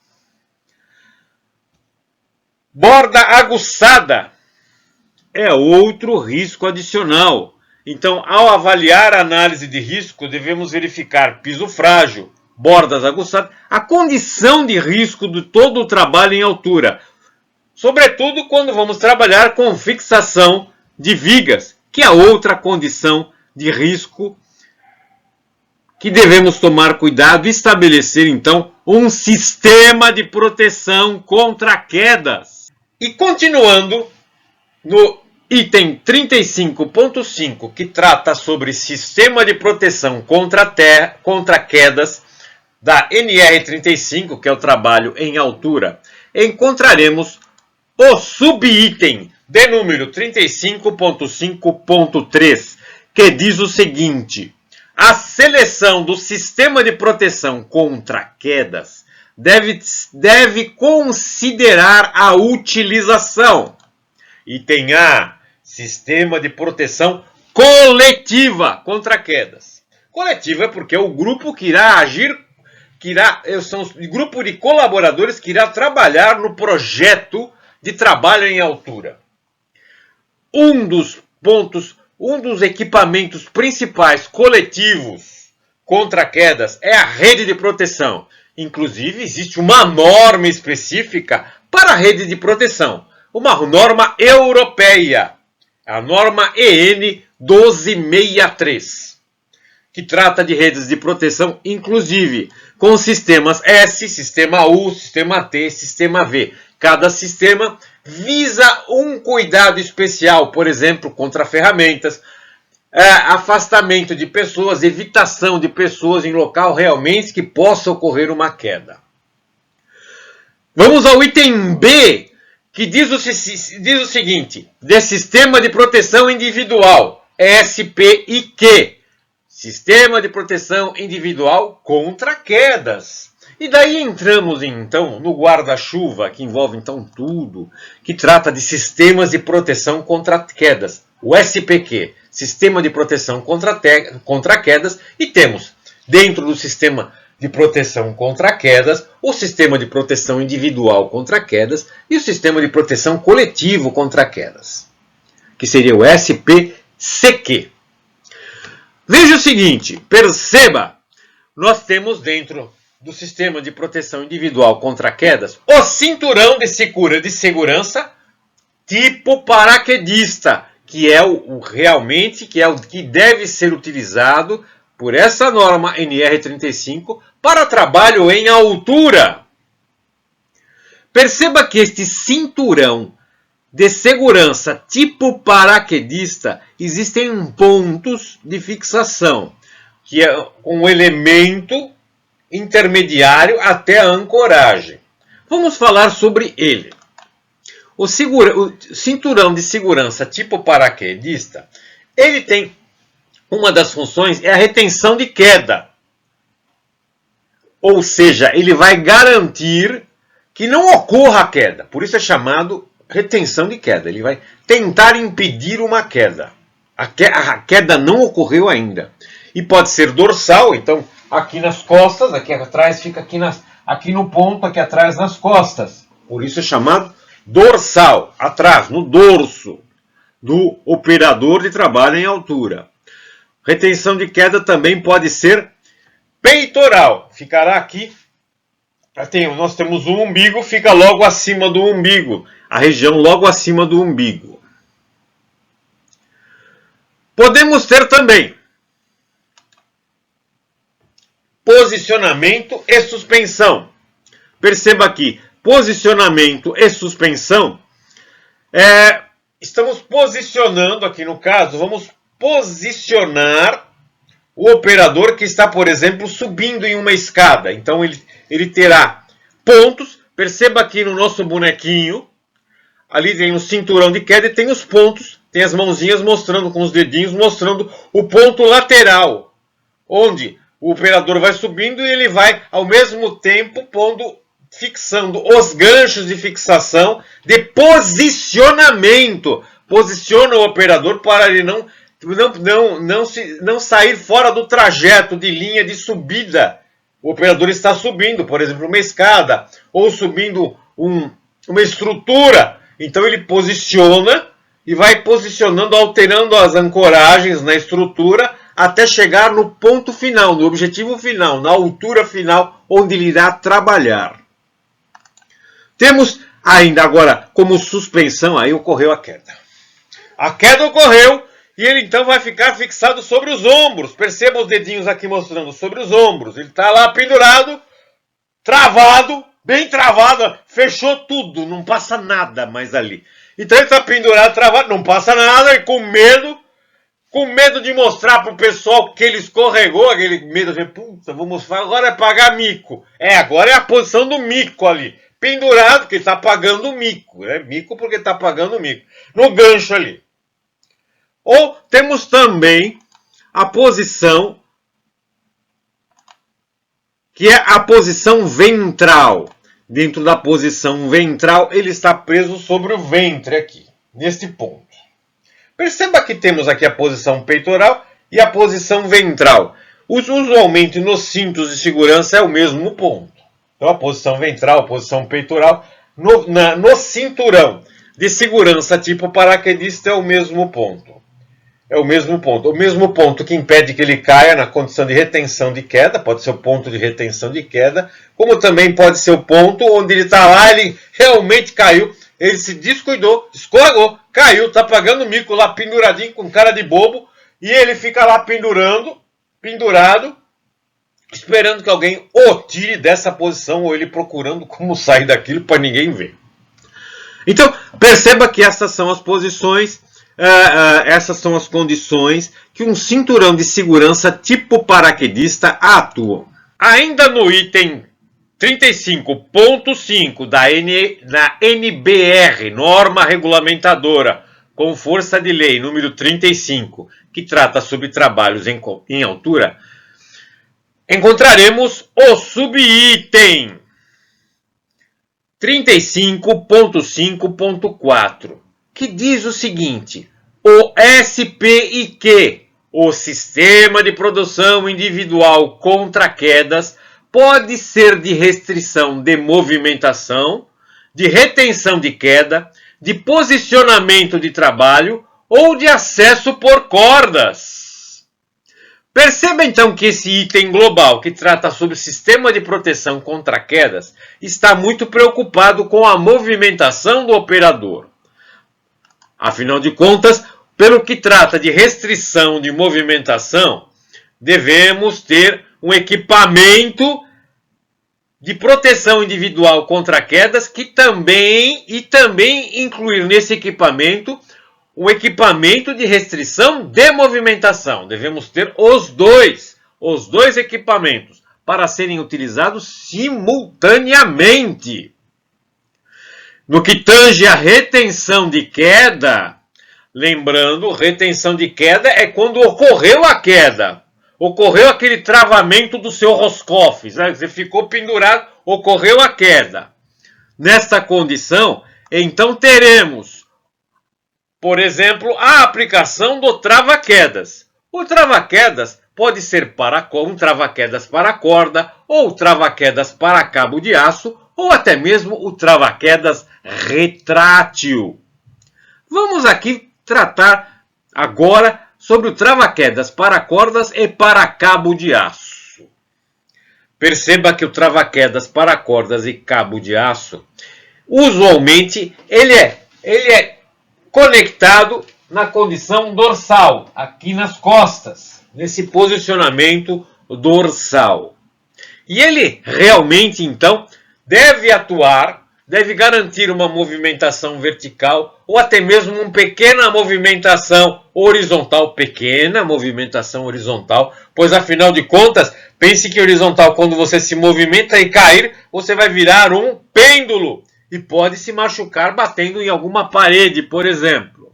borda aguçada, é outro risco adicional. Então, ao avaliar a análise de risco, devemos verificar piso frágil, bordas aguçadas, a condição de risco de todo o trabalho em altura. Sobretudo quando vamos trabalhar com fixação de vigas, que é outra condição de risco que devemos tomar cuidado e estabelecer, então, um sistema de proteção contra quedas. E continuando no item 35.5, que trata sobre sistema de proteção contra quedas da NR35, que é o trabalho em altura, encontraremos o subitem de número 35.5.3, que diz o seguinte: a seleção do sistema de proteção contra quedas deve considerar a utilização. Item A, sistema de proteção coletiva contra quedas. Coletiva é porque é o grupo que irá agir, são o grupo de colaboradores que irá trabalhar no projeto de trabalho em altura. Um dos equipamentos principais coletivos contra quedas é a rede de proteção. Inclusive, existe uma norma específica para a rede de proteção, uma norma europeia, a norma EN 1263, que trata de redes de proteção, inclusive com sistemas S, sistema U, sistema T, sistema V. Cada sistema visa um cuidado especial, por exemplo, contra ferramentas, afastamento de pessoas, evitação de pessoas em local realmente que possa ocorrer uma queda. Vamos ao item B, que diz o seguinte: de sistema de proteção individual, SPIQ, sistema de proteção individual contra quedas. E daí entramos então no guarda-chuva, que envolve então tudo, que trata de sistemas de proteção contra quedas, o SPQ, sistema de proteção contra quedas, e temos dentro do sistema de proteção contra quedas o sistema de proteção individual contra quedas e o sistema de proteção coletivo contra quedas, que seria o SPCQ. Veja o seguinte, perceba, nós temos dentro do sistema de proteção individual contra quedas o cinturão de segurança tipo paraquedista, que é o que deve ser utilizado por essa norma NR35 para trabalho em altura. Perceba que este cinturão de segurança tipo paraquedista existem pontos de fixação, que é um elemento intermediário até a ancoragem. Vamos falar sobre ele. O cinturão de segurança tipo paraquedista, ele tem uma das funções é a retenção de queda. Ou seja, ele vai garantir que não ocorra a queda. Por isso é chamado retenção de queda. Ele vai tentar impedir uma queda. A queda não ocorreu ainda. E pode ser dorsal, então aqui nas costas, aqui atrás fica aqui no ponto, aqui atrás nas costas. Por isso é chamado dorsal, atrás, no dorso do operador de trabalho em altura. Retenção de queda também pode ser peitoral. Ficará aqui. Nós temos o umbigo, fica logo acima do umbigo. A região logo acima do umbigo. Podemos ter também posicionamento e suspensão. Perceba aqui, posicionamento e suspensão. Estamos posicionando aqui no caso, vamos posicionar o operador que está, por exemplo, subindo em uma escada. Então ele terá pontos. Perceba aqui no nosso bonequinho, ali tem um cinturão de queda e tem os pontos, tem as mãozinhas mostrando com os dedinhos, mostrando o ponto lateral, onde o operador vai subindo e ele vai ao mesmo tempo fixando os ganchos de fixação de posicionamento. Posiciona o operador para ele não sair fora do trajeto de linha de subida. O operador está subindo, por exemplo, uma escada ou subindo uma estrutura. Então ele posiciona e vai posicionando, alterando as ancoragens na estrutura até chegar no ponto final, no objetivo final, na altura final, onde ele irá trabalhar. Temos ainda agora como suspensão, aí ocorreu a queda. A queda ocorreu e ele então vai ficar fixado sobre os ombros. Perceba os dedinhos aqui mostrando sobre os ombros. Ele está lá pendurado, travado, bem travado, fechou tudo, não passa nada mais ali. Então ele está pendurado, travado, não passa nada e com medo de mostrar para o pessoal que ele escorregou, aquele medo de, puta, agora é pagar mico. Agora é a posição do mico ali. Pendurado, porque ele está pagando o mico. Mico porque está pagando o mico. No gancho ali. Ou temos também a posição, que é a posição ventral. Dentro da posição ventral, ele está preso sobre o ventre aqui, neste ponto. Perceba que temos aqui a posição peitoral e a posição ventral. Usualmente nos cintos de segurança é o mesmo ponto. Então a posição ventral, a posição peitoral, no cinturão de segurança tipo paraquedista é o mesmo ponto. É o mesmo ponto. O mesmo ponto que impede que ele caia na condição de retenção de queda, pode ser o ponto de retenção de queda, como também pode ser o ponto onde ele está lá, ele realmente caiu, ele se descuidou, escorregou, caiu, está pagando mico lá penduradinho com cara de bobo, e ele fica lá pendurado, esperando que alguém o tire dessa posição, ou ele procurando como sair daquilo para ninguém ver. Então, perceba que essas são as posições, essas são as condições que um cinturão de segurança tipo paraquedista atua. Ainda no item 35.5 da NBR, norma regulamentadora, com força de lei número 35, que trata sobre trabalhos em altura, encontraremos o subitem 35.5.4, que diz o seguinte: o SPIQ, o Sistema de Produção Individual contra Quedas, pode ser de restrição de movimentação, de retenção de queda, de posicionamento de trabalho ou de acesso por cordas. Perceba então que esse item global, que trata sobre o sistema de proteção contra quedas, está muito preocupado com a movimentação do operador. Afinal de contas, pelo que trata de restrição de movimentação, devemos ter um equipamento de proteção individual contra quedas que também incluir nesse equipamento o equipamento de restrição de movimentação. Devemos ter os dois equipamentos para serem utilizados simultaneamente. No que tange a retenção de queda, lembrando, retenção de queda é quando ocorreu a queda. Ocorreu aquele travamento do seu Roscoff, você ficou pendurado, ocorreu a queda. Nesta condição, então teremos Por exemplo, a aplicação do trava-quedas. O trava-quedas pode ser um trava-quedas para corda, ou trava-quedas para cabo de aço, ou até mesmo o trava-quedas retrátil. Vamos aqui tratar agora sobre o trava-quedas para cordas e para cabo de aço. Perceba que o trava-quedas para cordas e cabo de aço, usualmente, ele é conectado na condição dorsal, aqui nas costas, nesse posicionamento dorsal. E ele realmente, então, deve garantir uma movimentação vertical ou até mesmo uma pequena movimentação horizontal, pois afinal de contas, pense que horizontal, quando você se movimenta e cair, você vai virar um pêndulo e pode se machucar batendo em alguma parede, por exemplo.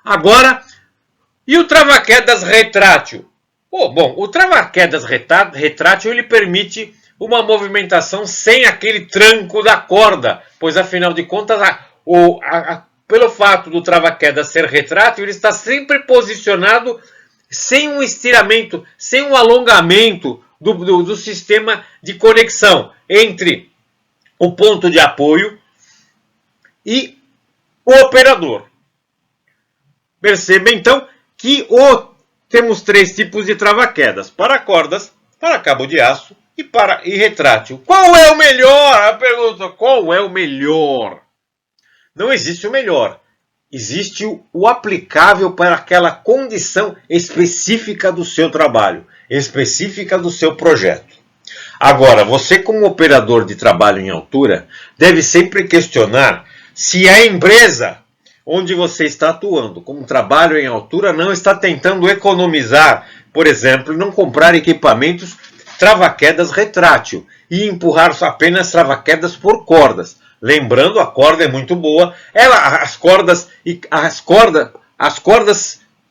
Agora, e o trava-quedas retrátil? Bom, o trava-quedas retrátil ele permite uma movimentação sem aquele tranco da corda, pois afinal de contas, pelo fato do trava-quedas ser retrátil, ele está sempre posicionado sem um estiramento, sem um alongamento do sistema de conexão entre o ponto de apoio e o operador. Perceba então que temos 3 tipos de trava-quedas: para cordas, para cabo de aço e retrátil. Qual é o melhor? A pergunta: qual é o melhor? Não existe o melhor. Existe o aplicável para aquela condição específica do seu trabalho, específica do seu projeto. Agora, você como operador de trabalho em altura, deve sempre questionar se a empresa onde você está atuando como trabalho em altura não está tentando economizar, por exemplo, não comprar equipamentos trava-quedas retrátil e empurrar apenas trava-quedas por cordas. Lembrando, a corda é muito boa. As cordas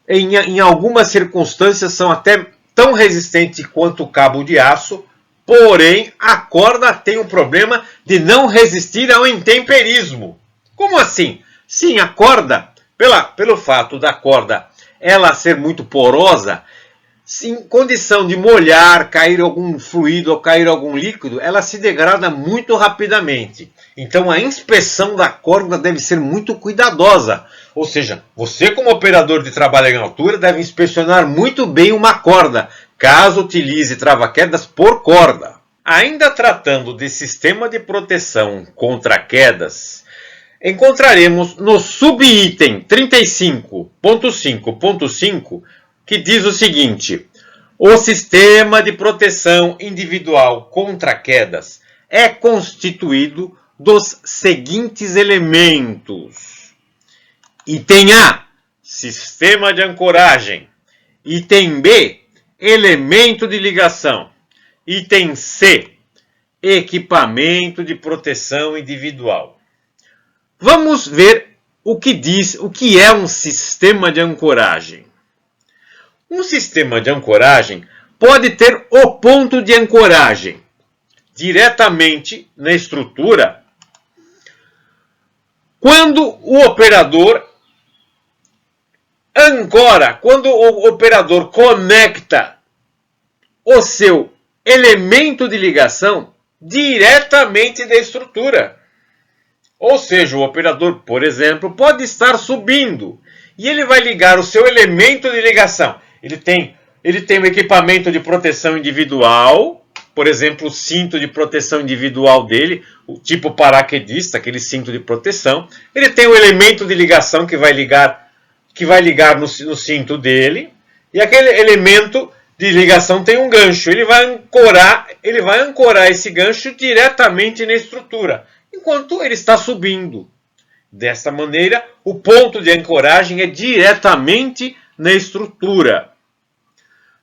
em algumas circunstâncias são até tão resistentes quanto o cabo de aço. Porém, a corda tem o problema de não resistir ao intemperismo. Como assim? Sim, a corda, pelo fato da corda ela ser muito porosa, em condição de molhar, cair algum fluido ou cair algum líquido, ela se degrada muito rapidamente. Então a inspeção da corda deve ser muito cuidadosa. Ou seja, você como operador de trabalho em altura deve inspecionar muito bem uma corda, caso utilize trava-quedas por corda. Ainda tratando de sistema de proteção contra quedas, encontraremos no subitem 35.5.5 que diz o seguinte: o sistema de proteção individual contra quedas é constituído dos seguintes elementos. Item A, sistema de ancoragem. Item B, elemento de ligação. Item C, equipamento de proteção individual. Vamos ver o que é um sistema de ancoragem. Um sistema de ancoragem pode ter o ponto de ancoragem diretamente na estrutura quando o operador ancora, quando o operador conecta o seu elemento de ligação diretamente da estrutura. Ou seja, o operador, por exemplo, pode estar subindo e ele vai ligar o seu elemento de ligação. Ele tem um equipamento de proteção individual, por exemplo, o cinto de proteção individual dele, o tipo paraquedista, aquele cinto de proteção. Ele tem o elemento de ligação que vai ligar no cinto dele, e aquele elemento de ligação tem um gancho. Ele vai ancorar esse gancho diretamente na estrutura, enquanto ele está subindo. Desta maneira, o ponto de ancoragem é diretamente na estrutura.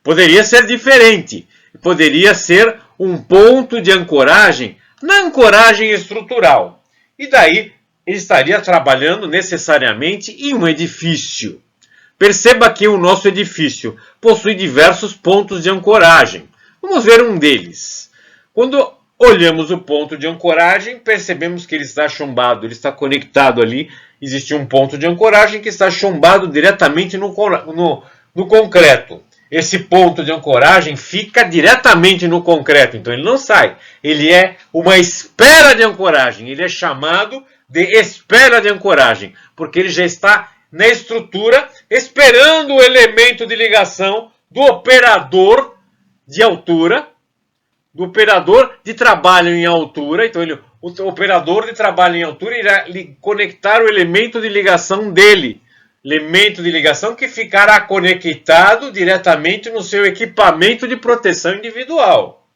Poderia ser diferente. Poderia ser um ponto de ancoragem na ancoragem estrutural. E daí ele estaria trabalhando necessariamente em um edifício. Perceba que o nosso edifício possui diversos pontos de ancoragem. Vamos ver um deles. Quando olhamos o ponto de ancoragem, percebemos que ele está chumbado, ele está conectado ali existe um ponto de ancoragem que está chumbado diretamente no concreto. Esse ponto de ancoragem fica diretamente no concreto, então ele não sai. Ele é uma espera de ancoragem, ele é chamado de espera de ancoragem, porque ele já está na estrutura esperando o elemento de ligação do operador de altura, do operador de trabalho em altura. Então o operador de trabalho em altura irá conectar o elemento de ligação dele. Elemento de ligação que ficará conectado diretamente no seu equipamento de proteção individual.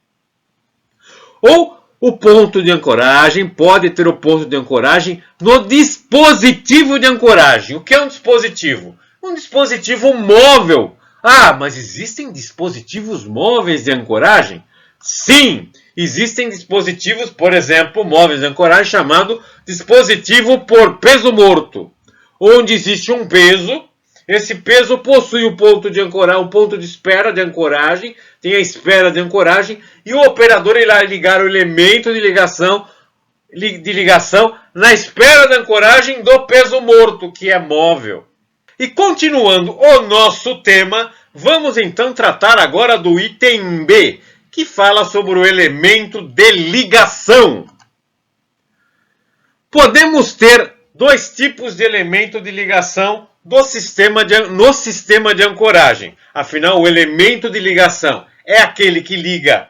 Ou o ponto de ancoragem pode ter o ponto de ancoragem no dispositivo de ancoragem. O que é um dispositivo? Um dispositivo móvel. Ah, mas existem dispositivos móveis de ancoragem? Sim, existem dispositivos, por exemplo, móveis de ancoragem chamado dispositivo por peso morto, onde existe um peso, esse peso possui o ponto de ancoragem, o ponto de espera de ancoragem, tem a espera de ancoragem, e o operador irá ligar o elemento de ligação na espera de ancoragem do peso morto, que é móvel. E continuando o nosso tema, vamos então tratar agora do item B, que fala sobre o elemento de ligação. Podemos ter dois tipos de elemento de ligação no sistema de ancoragem. Afinal, o elemento de ligação é aquele que liga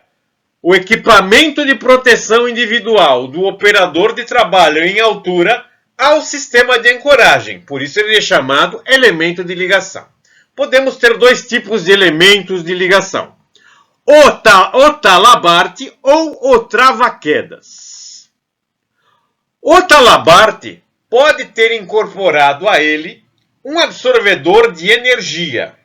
o equipamento de proteção individual do operador de trabalho em altura ao sistema de ancoragem. Por isso ele é chamado elemento de ligação. Podemos ter dois tipos de elementos de ligação: o talabarte ou o trava-quedas. O talabarte pode ter incorporado a ele um absorvedor de energia.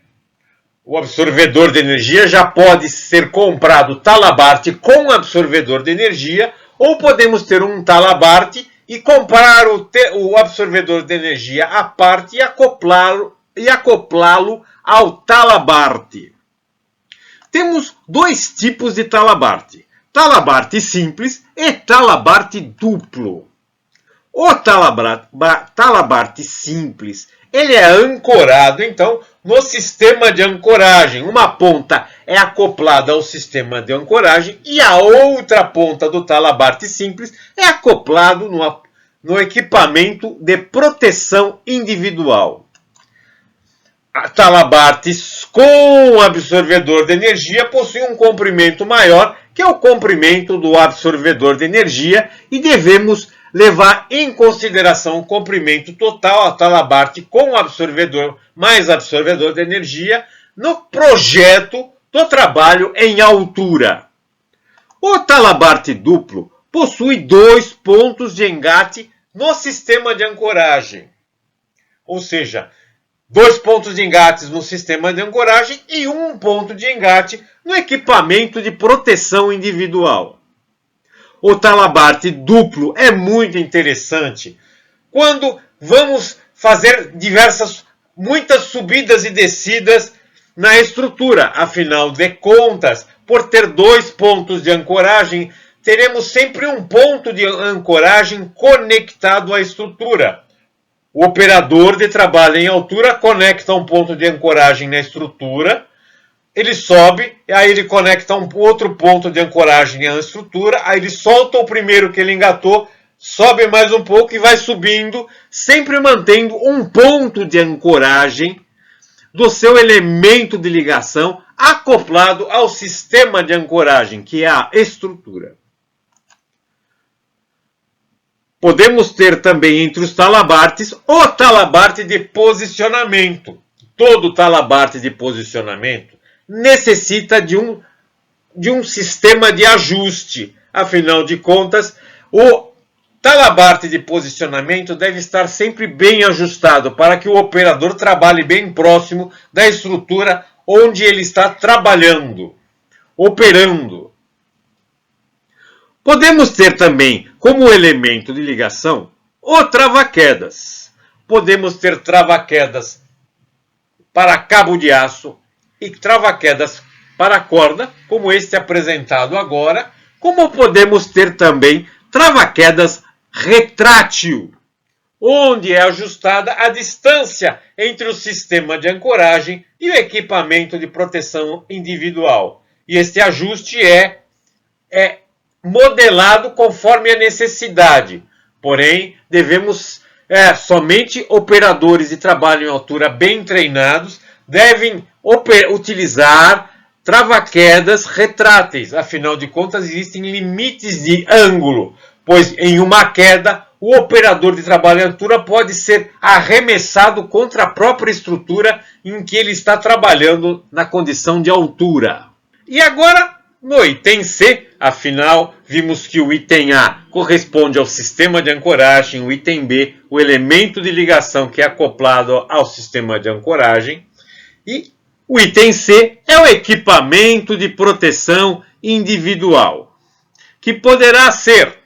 O absorvedor de energia já pode ser comprado talabarte com absorvedor de energia, ou podemos ter um talabarte e comprar o absorvedor de energia à parte e acoplá-lo ao talabarte. Temos dois tipos de talabarte: talabarte simples e talabarte duplo. O talabarte simples, ele é ancorado, então, no sistema de ancoragem. Uma ponta é acoplada ao sistema de ancoragem e a outra ponta do talabarte simples é acoplado no equipamento de proteção individual. Talabartes com absorvedor de energia possuem um comprimento maior, que é o comprimento do absorvedor de energia, e devemos levar em consideração o comprimento total, a talabarte com absorvedor mais absorvedor de energia, no projeto do trabalho em altura. O talabarte duplo possui dois pontos de engate no sistema de ancoragem, ou seja, dois pontos de engate no sistema de ancoragem e um ponto de engate no equipamento de proteção individual. O talabarte duplo é muito interessante quando vamos fazer muitas subidas e descidas na estrutura. Afinal de contas, por ter dois pontos de ancoragem, teremos sempre um ponto de ancoragem conectado à estrutura. O operador de trabalho em altura conecta um ponto de ancoragem na estrutura, ele sobe, aí ele conecta um outro ponto de ancoragem na estrutura, aí ele solta o primeiro que ele engatou, sobe mais um pouco e vai subindo, sempre mantendo um ponto de ancoragem do seu elemento de ligação acoplado ao sistema de ancoragem, que é a estrutura. Podemos ter também entre os talabartes o talabarte de posicionamento. Todo talabarte de posicionamento necessita de um sistema de ajuste. Afinal de contas, o talabarte de posicionamento deve estar sempre bem ajustado para que o operador trabalhe bem próximo da estrutura onde ele está trabalhando, operando. Podemos ter também como elemento de ligação o trava-quedas. Podemos ter trava-quedas para cabo de aço e trava-quedas para corda, como este apresentado agora, como podemos ter também trava-quedas retrátil. onde é ajustada a distância entre o sistema de ancoragem e o equipamento de proteção individual. E este ajuste é modelado conforme a necessidade. Porém, somente operadores de trabalho em altura bem treinados devem utilizar trava-quedas retráteis. Afinal de contas, existem limites de ângulo, pois em uma queda, o operador de trabalho em altura pode ser arremessado contra a própria estrutura em que ele está trabalhando na condição de altura. E agora, no item C, afinal, vimos que o item A corresponde ao sistema de ancoragem, o item B, o elemento de ligação que é acoplado ao sistema de ancoragem, e o item C é o equipamento de proteção individual, que poderá ser,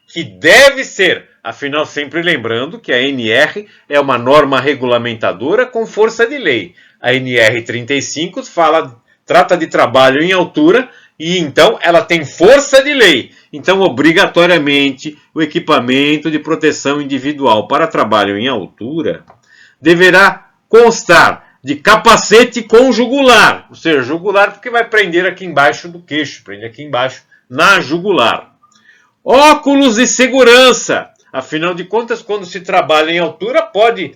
que deve ser, afinal sempre lembrando que a NR é uma norma regulamentadora com força de lei. A NR 35 trata de trabalho em altura e então ela tem força de lei. Então, obrigatoriamente, o equipamento de proteção individual para trabalho em altura deverá constar de capacete com jugular, ou seja, jugular porque vai prender aqui embaixo do queixo, prende aqui embaixo na jugular. Óculos de segurança, afinal de contas, quando se trabalha em altura, pode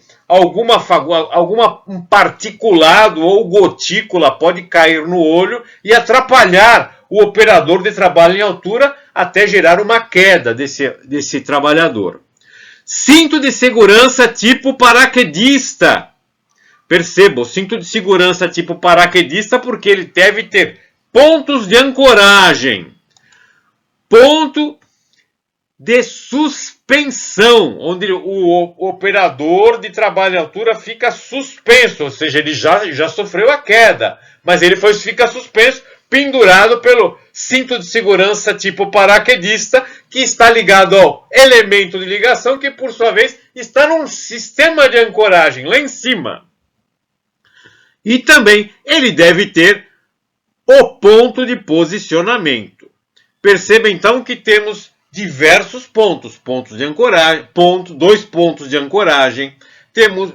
um particulado ou gotícula pode cair no olho e atrapalhar o operador de trabalho em altura até gerar uma queda desse trabalhador. Cinto de segurança tipo paraquedista. Perceba, o cinto de segurança tipo paraquedista porque ele deve ter pontos de ancoragem, ponto de suspensão, onde o operador de trabalho em altura fica suspenso, ou seja, ele já sofreu a queda, mas ele fica suspenso, pendurado pelo cinto de segurança tipo paraquedista, que está ligado ao elemento de ligação, que por sua vez está num sistema de ancoragem lá em cima. E também ele deve ter o ponto de posicionamento. Perceba então que temos diversos pontos de ancoragem, dois pontos de ancoragem, temos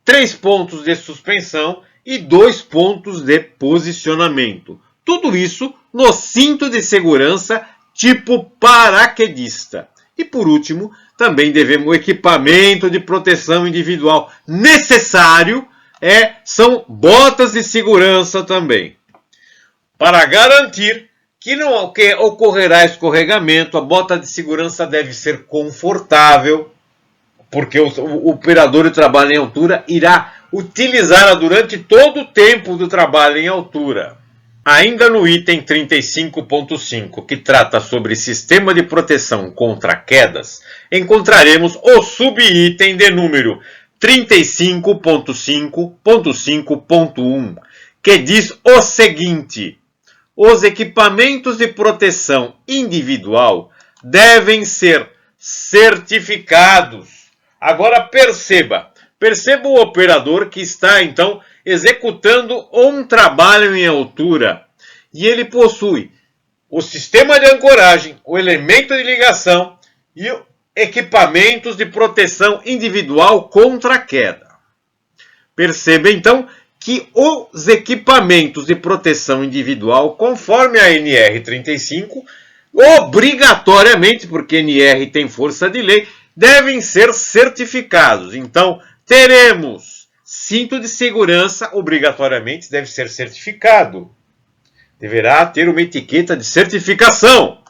3 pontos de suspensão e 2 pontos de posicionamento. Tudo isso no cinto de segurança tipo paraquedista. E por último, também devemos o equipamento de proteção individual necessário, são botas de segurança também. Para garantir que não ocorrerá escorregamento, a bota de segurança deve ser confortável, porque o operador de trabalho em altura irá utilizá-la durante todo o tempo do trabalho em altura. Ainda no item 35.5, que trata sobre sistema de proteção contra quedas, encontraremos o subitem de número 35.5.5.1, que diz o seguinte: os equipamentos de proteção individual devem ser certificados. Agora perceba o operador que está então executando um trabalho em altura e ele possui o sistema de ancoragem, o elemento de ligação e equipamentos de proteção individual contra a queda. Perceba então que os equipamentos de proteção individual, conforme a NR 35, obrigatoriamente, porque NR tem força de lei, devem ser certificados. Então, teremos cinto de segurança, obrigatoriamente deve ser certificado. Deverá ter uma etiqueta de certificação.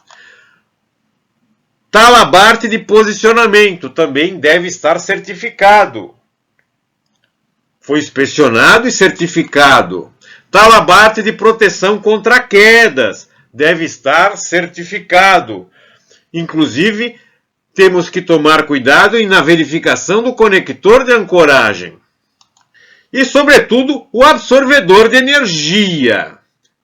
Talabarte de posicionamento também deve estar certificado. Foi inspecionado e certificado. Talabarte de proteção contra quedas deve estar certificado. Inclusive, temos que tomar cuidado na verificação do conector de ancoragem. E, sobretudo, o absorvedor de energia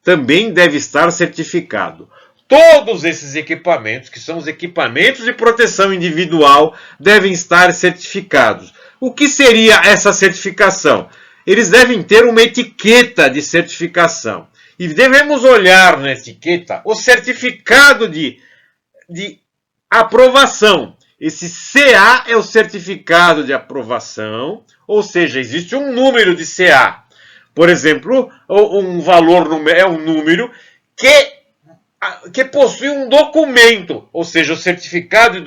também deve estar certificado. Todos esses equipamentos, que são os equipamentos de proteção individual, devem estar certificados. O que seria essa certificação? Eles devem ter uma etiqueta de certificação. E devemos olhar na etiqueta o certificado de aprovação. Esse CA é o certificado de aprovação, ou seja, existe um número de CA. Por exemplo, um valor é um número que possui um documento, ou seja, o certificado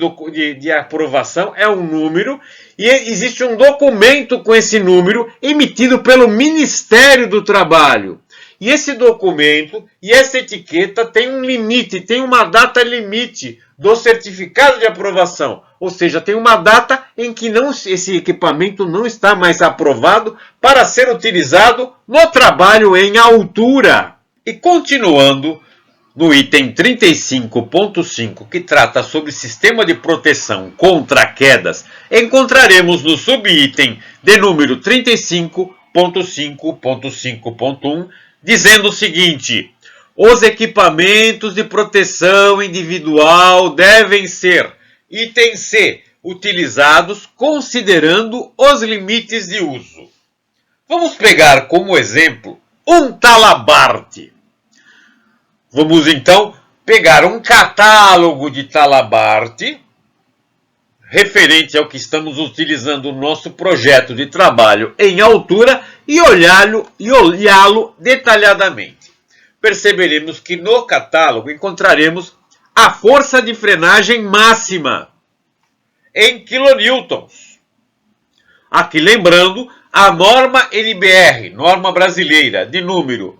de aprovação é um número e existe um documento com esse número emitido pelo Ministério do Trabalho. E esse documento e essa etiqueta tem um limite, tem uma data limite do certificado de aprovação. Ou seja, tem uma data em que esse equipamento não está mais aprovado para ser utilizado no trabalho em altura. E continuando no item 35.5, que trata sobre sistema de proteção contra quedas, encontraremos no subitem de número 35.5.5.1, dizendo o seguinte: os equipamentos de proteção individual devem ser, item C, utilizados considerando os limites de uso. Vamos pegar como exemplo um talabarte. Vamos então pegar um catálogo de talabarte, referente ao que estamos utilizando no nosso projeto de trabalho em altura, e olhá-lo detalhadamente. Perceberemos que no catálogo encontraremos a força de frenagem máxima em kilonewtons. Aqui lembrando a norma NBR, norma brasileira, de número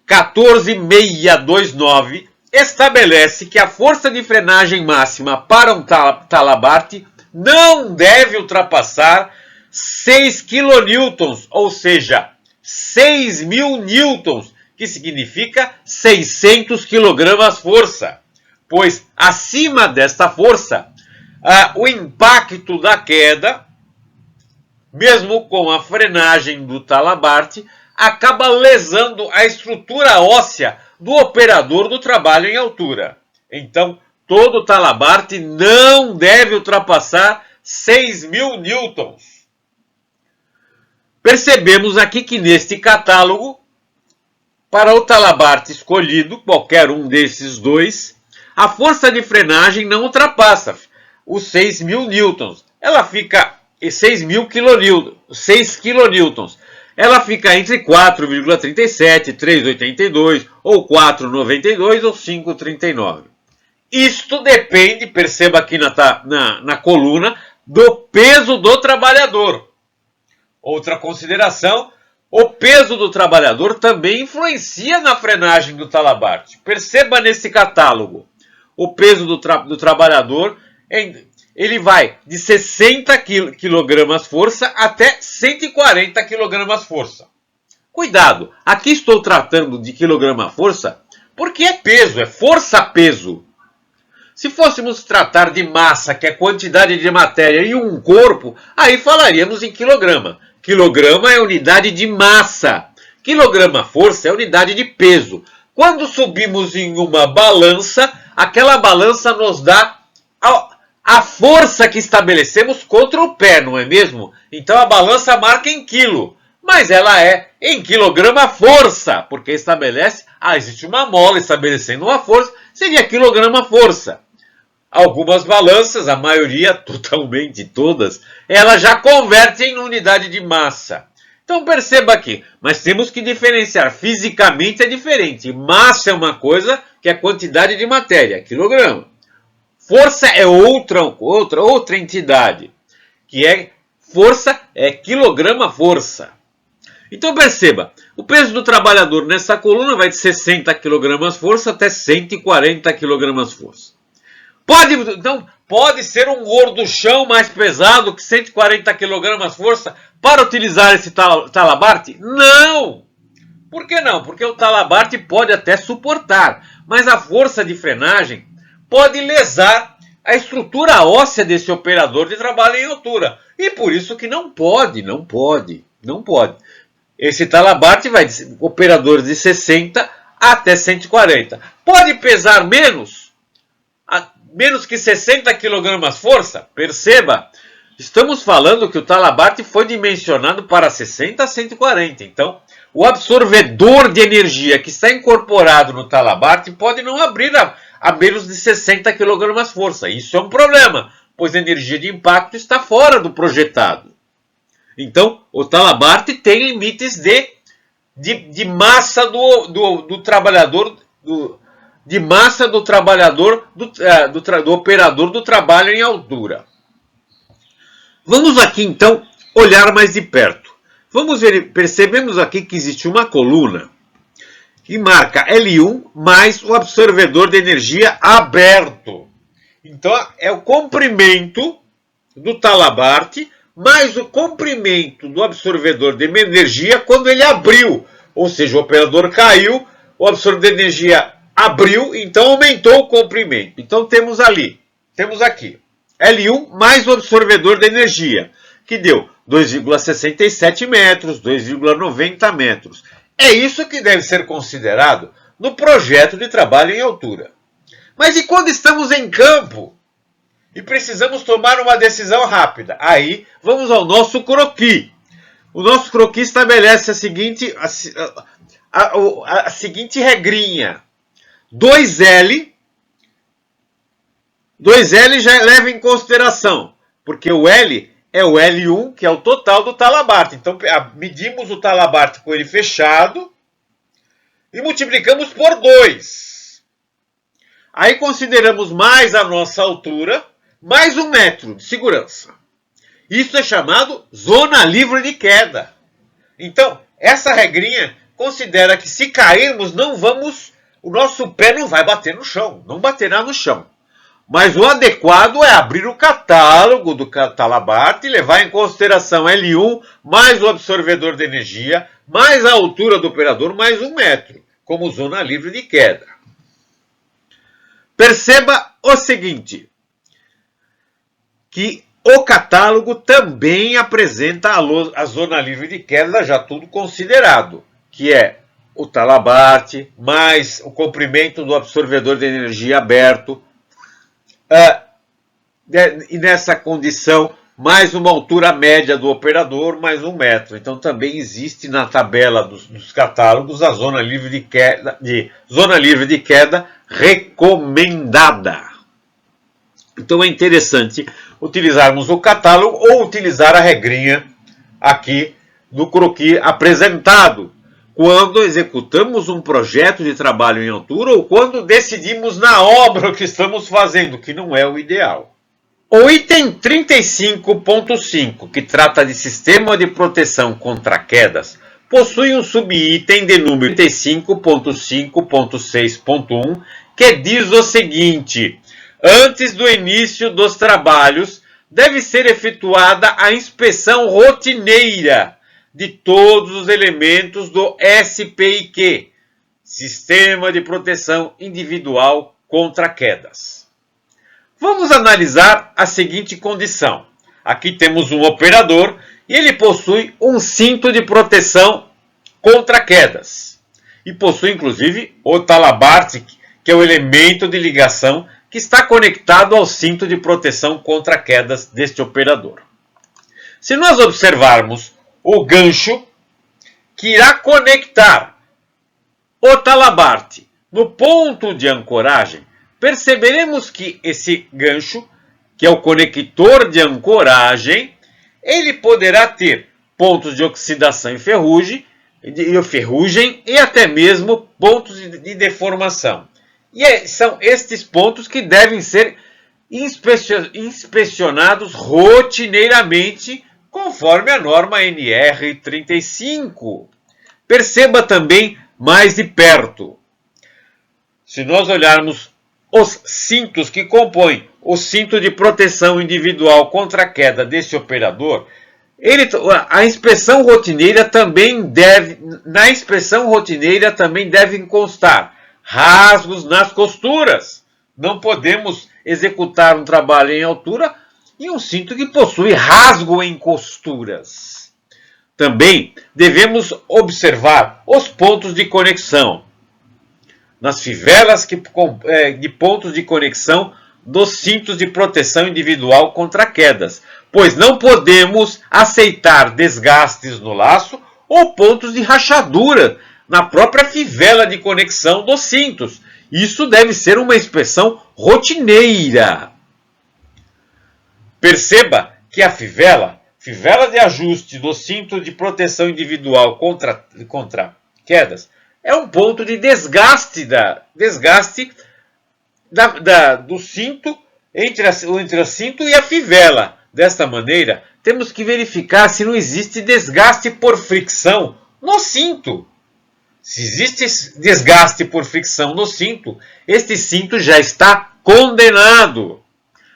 14629, estabelece que a força de frenagem máxima para um talabarte não deve ultrapassar 6 kN, ou seja, 6.000 newtons, que significa 600 kg-força, pois acima desta força, o impacto da queda, mesmo com a frenagem do talabarte, acaba lesando a estrutura óssea do operador do trabalho em altura. Então, todo talabarte não deve ultrapassar 6.000 newtons. Percebemos aqui que neste catálogo, para o talabarte escolhido, qualquer um desses dois, a força de frenagem não ultrapassa os 6.000 newtons. Ela fica 6.000 kN, 6 kN. Ela fica entre 4,37, 3,82, ou 4,92 ou 5,39. Isto depende, perceba aqui na coluna, do peso do trabalhador. Outra consideração, o peso do trabalhador também influencia na frenagem do talabarte. Perceba nesse catálogo, o peso do trabalhador, ele vai de 60 kg-força até 140 kg-força. Cuidado, aqui estou tratando de quilograma-força porque é peso, é força-peso. Se fôssemos tratar de massa, que é quantidade de matéria em um corpo, aí falaríamos em quilograma. Quilograma é unidade de massa. Quilograma-força é unidade de peso. Quando subimos em uma balança, aquela balança nos dá a força que estabelecemos contra o pé, não é mesmo? Então a balança marca em quilo, mas ela é em quilograma-força, porque estabelece, existe uma mola estabelecendo uma força, seria quilograma-força. Algumas balanças, a maioria, totalmente todas, ela já converte em unidade de massa. Então perceba aqui, mas temos que diferenciar, fisicamente é diferente. Massa é uma coisa que é quantidade de matéria, quilograma. Força é outra entidade, que é força, é quilograma-força. Então perceba, o peso do trabalhador nessa coluna vai de 60 kg-força até 140 kg-força. Pode ser um gorduchão mais pesado que 140 kg-força para utilizar esse talabarte? Não! Por que não? Porque o talabarte pode até suportar, mas a força de frenagem pode lesar a estrutura óssea desse operador de trabalho em altura. E por isso que não pode. Esse talabarte vai de operadores de 60 até 140. Pode pesar menos que 60 kg-força? Perceba, estamos falando que o talabarte foi dimensionado para 60 a 140. Então, o absorvedor de energia que está incorporado no talabarte pode não abrir a menos de 60 kg-força. Isso é um problema. pois a energia de impacto está fora do projetado. Então, o Talabart tem limites de massa do trabalhador, de massa do trabalhador, do operador do trabalho em altura. Vamos aqui, então, olhar mais de perto. Percebemos aqui que existe uma coluna que marca L1 mais o absorvedor de energia aberto. Então, é o comprimento do Talabart mais o comprimento do absorvedor de energia quando ele abriu. Ou seja, o operador caiu, o absorvedor de energia abriu, então aumentou o comprimento. Então, temos aqui, L1 mais o absorvedor de energia, que deu 2,67 metros, 2,90 metros. É isso que deve ser considerado no projeto de trabalho em altura. Mas e quando estamos em campo e precisamos tomar uma decisão rápida? Aí vamos ao nosso croquis. O nosso croquis estabelece a seguinte regrinha. 2L já leva em consideração, porque o L é o L1, que é o total do Talabart. Então, medimos o Talabart com ele fechado e multiplicamos por 2. Aí consideramos mais a nossa altura, mais 1 metro de segurança. Isso é chamado zona livre de queda. Então, essa regrinha considera que se cairmos, o nosso pé não vai bater no chão, não baterá no chão. Mas o adequado é abrir o catálogo do Talabart e levar em consideração L1 mais o absorvedor de energia, mais a altura do operador, mais 1 metro, como zona livre de queda. Perceba o seguinte, que o catálogo também apresenta a zona livre de queda, já tudo considerado, que é o Talabart mais o comprimento do absorvedor de energia aberto, e nessa condição, mais uma altura média do operador, mais 1 metro. Então, também existe na tabela dos catálogos a zona livre de queda recomendada. Então, é interessante utilizarmos o catálogo ou utilizar a regrinha aqui no croquis apresentado, quando executamos um projeto de trabalho em altura ou quando decidimos na obra o que estamos fazendo, que não é o ideal. O item 35.5, que trata de sistema de proteção contra quedas, possui um subitem de número 35.5.6.1, que diz o seguinte: antes do início dos trabalhos, deve ser efetuada a inspeção rotineira de todos os elementos do SPIQ, Sistema de Proteção Individual contra Quedas. Vamos analisar a seguinte condição. Aqui temos um operador e ele possui um cinto de proteção contra quedas. E possui inclusive o Talabart, que é o elemento de ligação que está conectado ao cinto de proteção contra quedas deste operador. Se nós observarmos o gancho que irá conectar o Talabart no ponto de ancoragem, perceberemos que esse gancho, que é o conector de ancoragem, ele poderá ter pontos de oxidação e ferrugem e até mesmo pontos de deformação. E são estes pontos que devem ser inspecionados rotineiramente, conforme a norma NR35. Perceba também mais de perto. Se nós olharmos os cintos que compõem o cinto de proteção individual contra a queda desse operador, na inspeção rotineira também devem constar rasgos nas costuras. Não podemos executar um trabalho em altura e um cinto que possui rasgo em costuras. Também devemos observar os pontos de conexão, nas fivelas de pontos de conexão dos cintos de proteção individual contra quedas, pois não podemos aceitar desgastes no laço ou pontos de rachadura na própria fivela de conexão dos cintos. Isso deve ser uma inspeção rotineira. Perceba que a fivela de ajuste do cinto de proteção individual contra quedas, é um ponto de desgaste do cinto entre o cinto e a fivela. Desta maneira, temos que verificar se não existe desgaste por fricção no cinto. Se existe desgaste por fricção no cinto, este cinto já está condenado.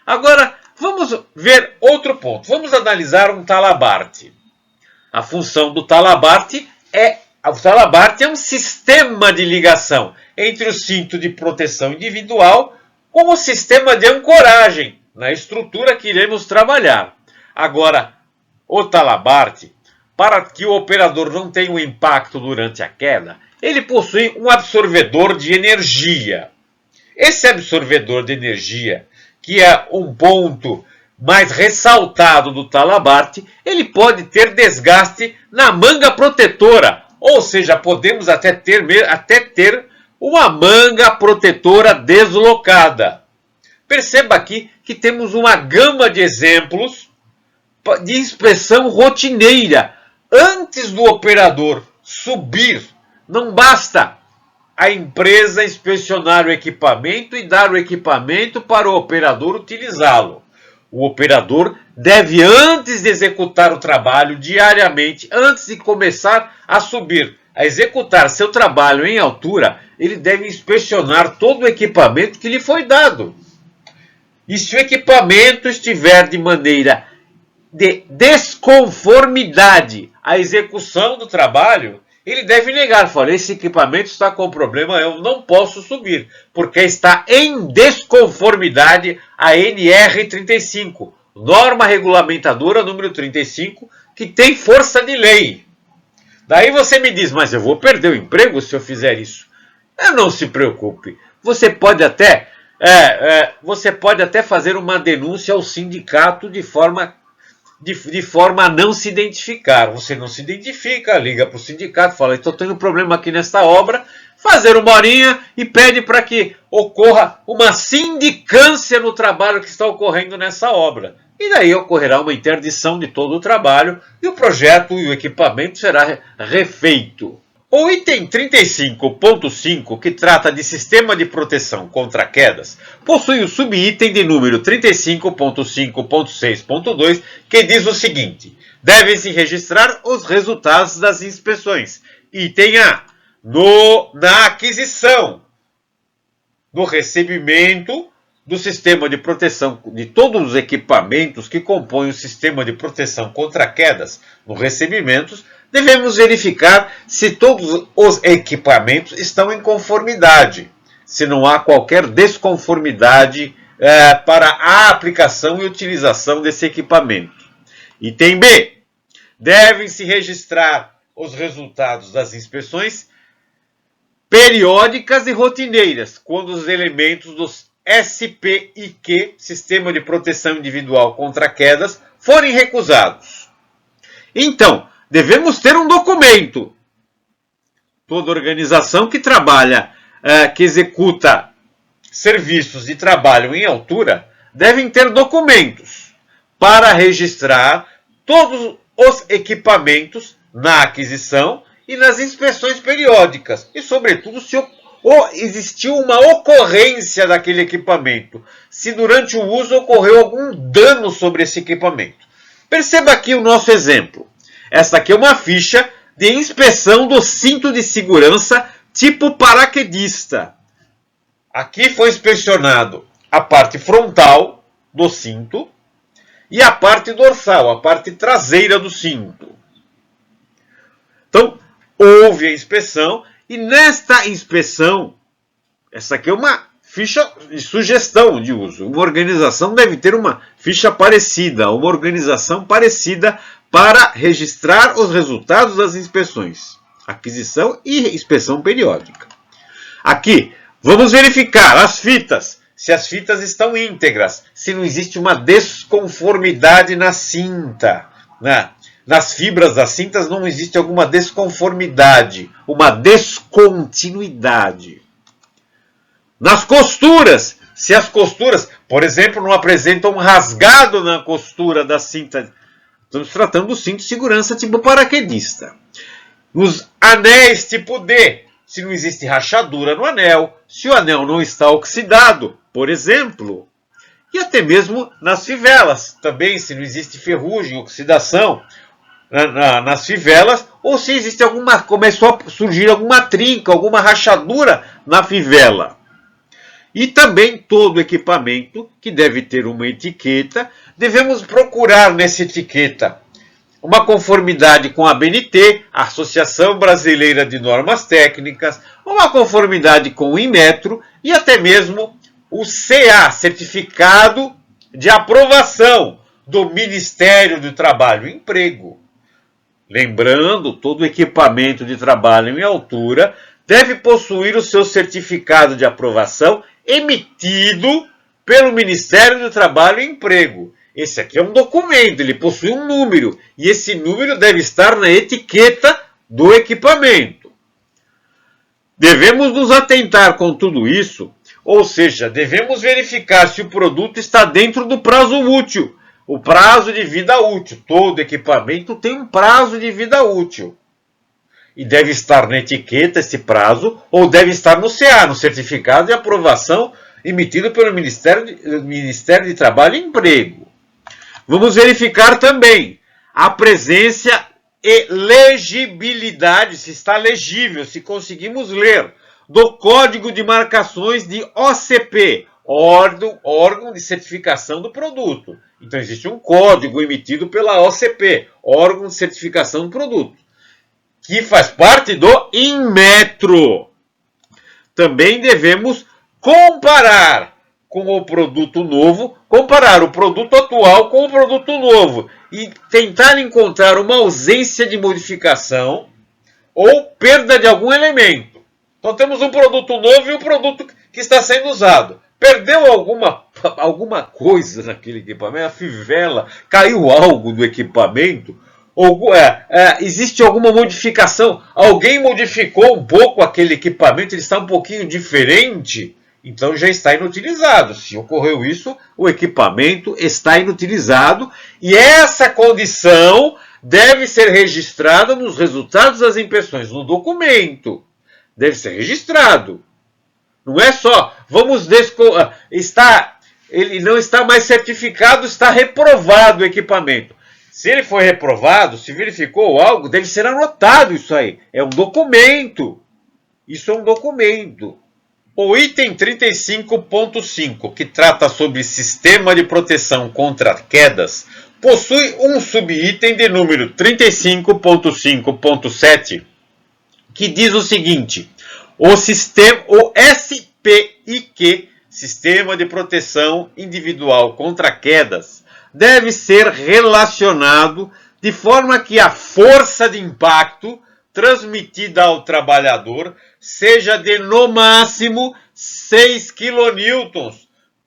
Agora, vamos ver outro ponto. Vamos analisar um talabarte. A função do talabarte é um sistema de ligação entre o cinto de proteção individual com o sistema de ancoragem na estrutura que iremos trabalhar. Agora, o talabarte, para que o operador não tenha um impacto durante a queda, ele possui um absorvedor de energia. Esse absorvedor de energia, que é um ponto mais ressaltado do talabarte, ele pode ter desgaste na manga protetora, ou seja, podemos até ter uma manga protetora deslocada. Perceba aqui que temos uma gama de exemplos de inspeção rotineira. Antes do operador subir, não basta a empresa inspecionar o equipamento e dar o equipamento para o operador utilizá-lo. O operador deve, antes de executar o trabalho diariamente, antes de começar a subir, a executar seu trabalho em altura, ele deve inspecionar todo o equipamento que lhe foi dado. E se o equipamento estiver de maneira de desconformidade à execução do trabalho, ele deve negar, falar, esse equipamento está com problema, eu não posso subir, porque está em desconformidade à NR35, norma regulamentadora número 35, que tem força de lei. Daí você me diz, mas eu vou perder o emprego se eu fizer isso. Não se preocupe, você pode até fazer uma denúncia ao sindicato de forma a não se identificar. Você não se identifica, liga para o sindicato, fala, estou tendo problema aqui nesta obra, fazer uma horinha e pede para que ocorra uma sindicância no trabalho que está ocorrendo nessa obra. E daí ocorrerá uma interdição de todo o trabalho e o projeto e o equipamento será refeito. O item 35.5, que trata de sistema de proteção contra quedas, possui o subitem de número 35.5.6.2, que diz o seguinte: devem-se registrar os resultados das inspeções. Item A, na aquisição, no recebimento do sistema de proteção de todos os equipamentos que compõem o sistema de proteção contra quedas, no recebimento, devemos verificar se todos os equipamentos estão em conformidade, se não há qualquer desconformidade para a aplicação e utilização desse equipamento. Item B. Devem-se registrar os resultados das inspeções periódicas e rotineiras, quando os elementos dos SPIQ, Sistema de Proteção Individual contra Quedas, forem recusados. Então, devemos ter um documento. Toda organização que trabalha, que executa serviços de trabalho em altura, devem ter documentos para registrar todos os equipamentos na aquisição e nas inspeções periódicas. E, sobretudo, se existiu uma ocorrência daquele equipamento, se durante o uso ocorreu algum dano sobre esse equipamento. Perceba aqui o nosso exemplo. Esta aqui é uma ficha de inspeção do cinto de segurança tipo paraquedista. Aqui foi inspecionado a parte frontal do cinto e a parte dorsal, a parte traseira do cinto. Então, houve a inspeção e nesta inspeção, essa aqui é uma ficha de sugestão de uso. Uma organização deve ter uma ficha parecida, uma organização parecida para registrar os resultados das inspeções, aquisição e inspeção periódica. Aqui, vamos verificar as fitas, se as fitas estão íntegras, se não existe uma desconformidade na cinta, né? Nas fibras das cintas não existe alguma desconformidade, uma descontinuidade. Nas costuras, se as costuras, Por exemplo, não apresenta um rasgado na costura da cinta. Estamos tratando do cinto de segurança tipo paraquedista. Nos anéis tipo D, se não existe rachadura no anel, se o anel não está oxidado, por exemplo. E até mesmo nas fivelas, também se não existe ferrugem, oxidação nas fivelas, ou se existe começou a surgir alguma trinca, alguma rachadura na fivela. E também todo equipamento que deve ter uma etiqueta, devemos procurar nessa etiqueta uma conformidade com a ABNT, a Associação Brasileira de Normas Técnicas, uma conformidade com o Inmetro e até mesmo o CA, Certificado de Aprovação do Ministério do Trabalho e Emprego. Lembrando, todo equipamento de trabalho em altura deve possuir o seu certificado de aprovação emitido pelo Ministério do Trabalho e Emprego. Esse aqui é um documento, ele possui um número, e esse número deve estar na etiqueta do equipamento. Devemos nos atentar com tudo isso, ou seja, devemos verificar se o produto está dentro do prazo útil, o prazo de vida útil. Todo equipamento tem um prazo de vida útil. E deve estar na etiqueta esse prazo, ou deve estar no CA, no Certificado de Aprovação emitido pelo Ministério de Trabalho e Emprego. Vamos verificar também a presença e legibilidade, se está legível, se conseguimos ler, do Código de Marcações de OCP, órgão de certificação do produto. Então existe um código emitido pela OCP, órgão de certificação do produto, que faz parte do Inmetro. Também devemos comparar com o produto novo, comparar o produto atual com o produto novo e tentar encontrar uma ausência de modificação ou perda de algum elemento. Então temos um produto novo e um produto que está sendo usado. Perdeu alguma coisa naquele equipamento, a fivela, caiu algo do equipamento, existe alguma modificação, alguém modificou um pouco aquele equipamento, ele está um pouquinho diferente, então já está inutilizado. Se ocorreu isso, o equipamento está inutilizado e essa condição deve ser registrada nos resultados das inspeções, no documento. Deve ser registrado. Não é só, ele não está mais certificado, está reprovado o equipamento. Se ele foi reprovado, se verificou algo, deve ser anotado isso aí. É um documento. Isso é um documento. O item 35.5, que trata sobre sistema de proteção contra quedas, possui um subitem de número 35.5.7, que diz o seguinte: o SPIQ, Sistema de Proteção Individual contra Quedas, deve ser relacionado de forma que a força de impacto transmitida ao trabalhador seja de no máximo 6 kN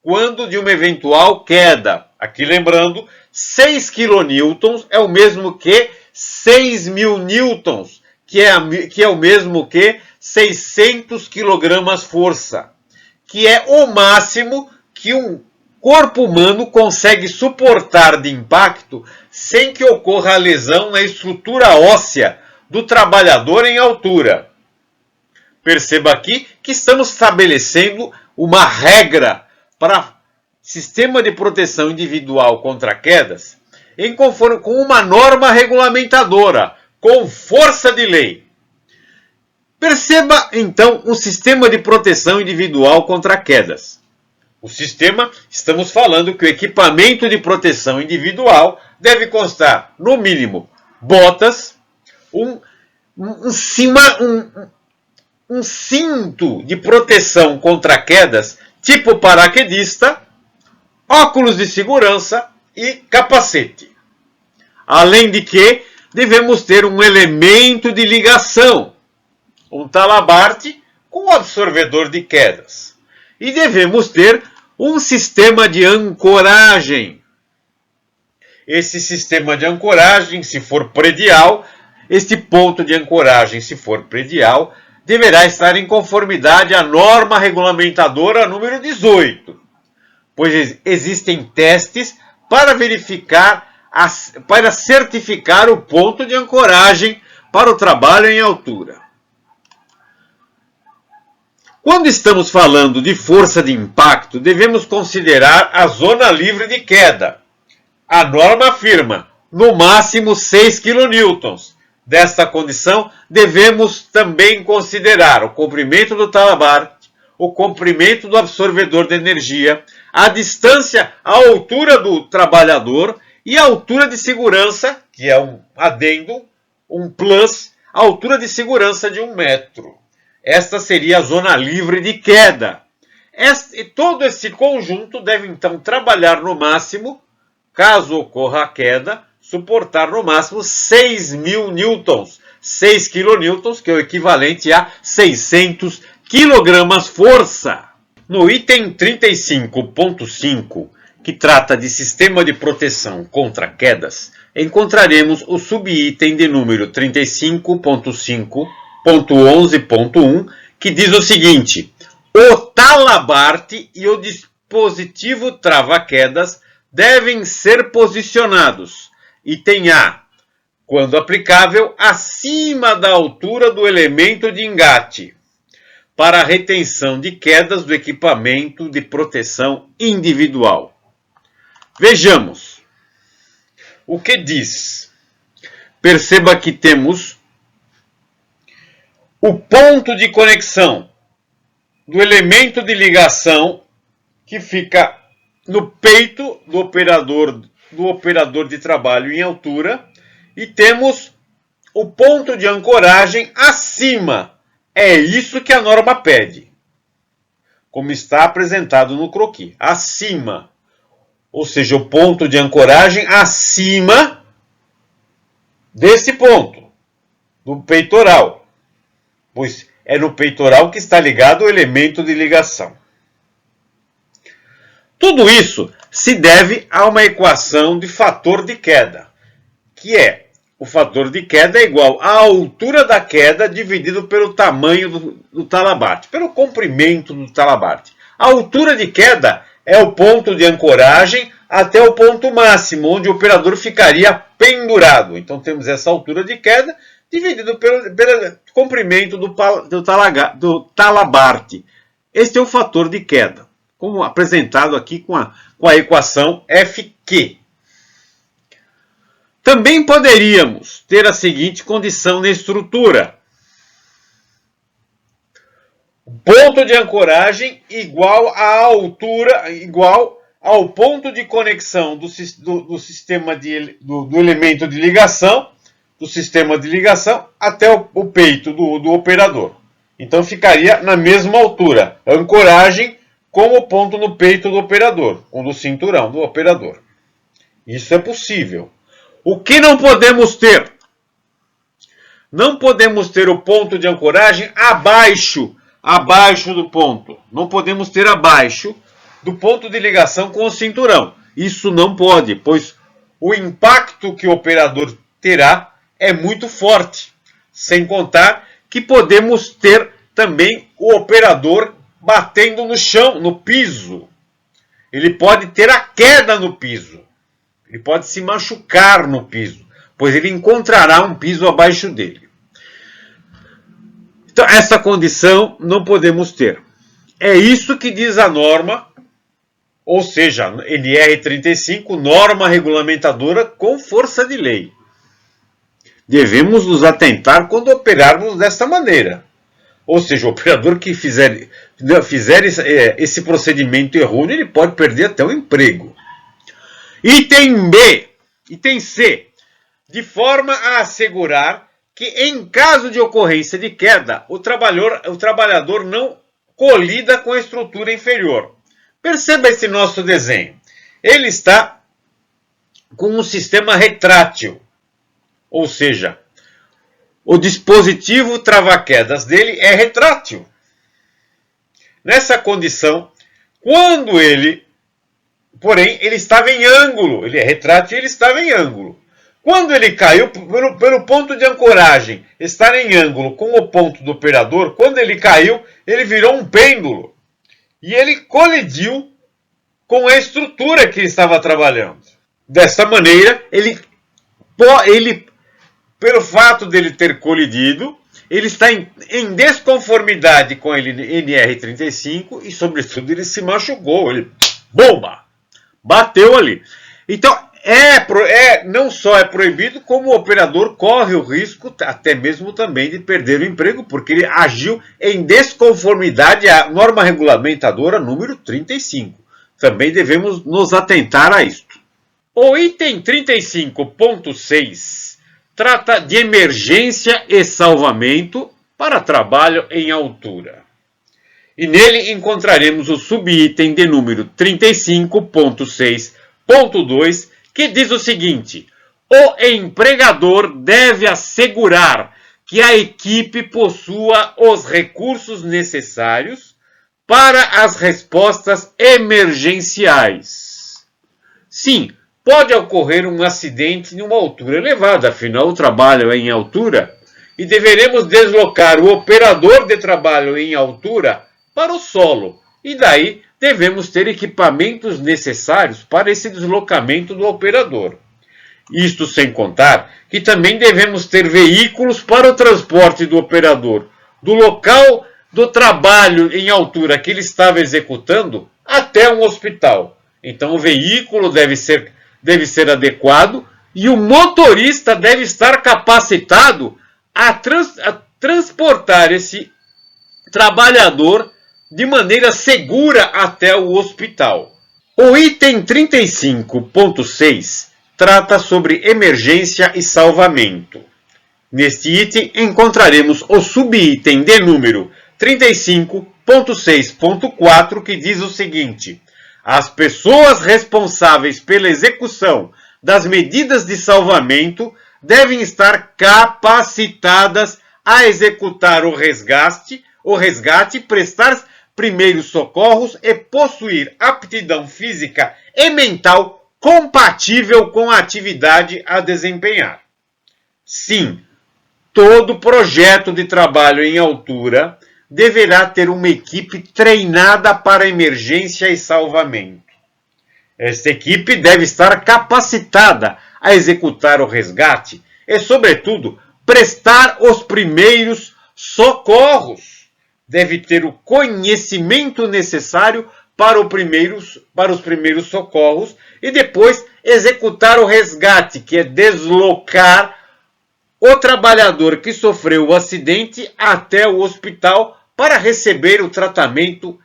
quando de uma eventual queda. Aqui lembrando, 6 kN é o mesmo que 6.000 newtons, que é o mesmo que 600 kg força, que é o máximo que um corpo humano consegue suportar de impacto sem que ocorra a lesão na estrutura óssea do trabalhador em altura. Perceba aqui que estamos estabelecendo uma regra para sistema de proteção individual contra quedas com uma norma regulamentadora, com força de lei. Perceba então o sistema de proteção individual contra quedas. O sistema, estamos falando que o equipamento de proteção individual deve constar, no mínimo, botas, um cinto de proteção contra quedas, tipo paraquedista, óculos de segurança e capacete. Além de que, devemos ter um elemento de ligação, um talabarte com um absorvedor de quedas. E devemos ter um sistema de ancoragem. Esse sistema de ancoragem, se for predial, este ponto de ancoragem, se for predial, deverá estar em conformidade à norma regulamentadora número 18. pois existem testes para para certificar o ponto de ancoragem para o trabalho em altura. Quando estamos falando de força de impacto, devemos considerar a zona livre de queda. A norma afirma, no máximo 6 kN. Desta condição, devemos também considerar o comprimento do talabarte, o comprimento do absorvedor de energia, a distância, a altura do trabalhador e a altura de segurança, que é um adendo, um plus, a altura de segurança de 1 metro. Esta seria a zona livre de queda. Todo esse conjunto deve então trabalhar no máximo, caso ocorra a queda, suportar no máximo 6.000 newtons, 6 kN, que é o equivalente a 600 kg força. No item 35.5, que trata de sistema de proteção contra quedas, encontraremos o subitem de número 35.5.11.1, que diz o seguinte: o talabarte e o dispositivo trava-quedas devem ser posicionados, item A, quando aplicável, acima da altura do elemento de engate, para a retenção de quedas do equipamento de proteção individual. Vejamos o que diz. Perceba que temos o ponto de conexão do elemento de ligação que fica no peito do operador de trabalho em altura, e temos o ponto de ancoragem acima. É isso que a norma pede, como está apresentado no croquis, acima. Ou seja, o ponto de ancoragem acima desse ponto, do peitoral, pois é no peitoral que está ligado o elemento de ligação. Tudo isso se deve a uma equação de fator de queda, que é o fator de queda é igual à altura da queda dividido pelo tamanho do talabarte, pelo comprimento do talabarte. A altura de queda é o ponto de ancoragem até o ponto máximo, onde o operador ficaria pendurado. Então temos essa altura de queda dividido pelo comprimento do talabarte. Este é o fator de queda, como apresentado aqui com a equação Fq. Também poderíamos ter a seguinte condição na estrutura: ponto de ancoragem igual à altura, igual ao ponto de conexão do elemento de ligação, do sistema de ligação, até o peito do operador. Então ficaria na mesma altura, ancoragem com o ponto no peito do operador, ou do cinturão do operador. Isso é possível. O que não podemos ter? Não podemos ter o ponto de ancoragem abaixo do ponto. Não podemos ter abaixo do ponto de ligação com o cinturão. Isso não pode, pois o impacto que o operador terá é muito forte. Sem contar que podemos ter também o operador batendo no chão, no piso. Ele pode ter a queda no piso. Ele pode se machucar no piso, pois ele encontrará um piso abaixo dele. Então, essa condição não podemos ter. É isso que diz a norma, ou seja, NR35, norma regulamentadora com força de lei. Devemos nos atentar quando operarmos desta maneira. Ou seja, o operador que fizer esse procedimento errôneo, ele pode perder até o emprego. Item B, item C, de forma a assegurar que em caso de ocorrência de queda, o trabalhador não colida com a estrutura inferior. Perceba esse nosso desenho. Ele está com um sistema retrátil, ou seja, o dispositivo trava-quedas dele é retrátil. Nessa condição, quando porém, ele estava em ângulo. Ele é retrátil e ele estava em ângulo. Quando ele caiu, pelo ponto de ancoragem estar em ângulo com o ponto do operador, quando ele caiu, ele virou um pêndulo. E ele colidiu com a estrutura que ele estava trabalhando. Desta maneira, ele pelo fato dele ter colidido, ele está em desconformidade com a NR35 e, sobretudo, ele se machucou. Ele, bomba! Bateu ali. Então, não só é proibido, como o operador corre o risco, até mesmo também, de perder o emprego, porque ele agiu em desconformidade à norma regulamentadora número 35. Também devemos nos atentar a isto. O item 35.6 trata de emergência e salvamento para trabalho em altura. E nele encontraremos o subitem de número 35.6.2, que diz o seguinte: o empregador deve assegurar que a equipe possua os recursos necessários para as respostas emergenciais. Sim, pode ocorrer um acidente em uma altura elevada, afinal o trabalho é em altura, e deveremos deslocar o operador de trabalho em altura para o solo, e daí devemos ter equipamentos necessários para esse deslocamento do operador. Isto sem contar que também devemos ter veículos para o transporte do operador do local do trabalho em altura que ele estava executando até um hospital. Então o veículo deve ser adequado e o motorista deve estar capacitado a transportar esse trabalhador de maneira segura até o hospital. O item 35.6 trata sobre emergência e salvamento. Neste item encontraremos o subitem de número 35.6.4, que diz o seguinte: as pessoas responsáveis pela execução das medidas de salvamento devem estar capacitadas a executar o resgate, prestar primeiros socorros e possuir aptidão física e mental compatível com a atividade a desempenhar. Sim, todo projeto de trabalho em altura deverá ter uma equipe treinada para emergência e salvamento. Esta equipe deve estar capacitada a executar o resgate e, sobretudo, prestar os primeiros socorros. Deve ter o conhecimento necessário para os primeiros socorros e depois executar o resgate, que é deslocar o trabalhador que sofreu o acidente até o hospital para receber o tratamento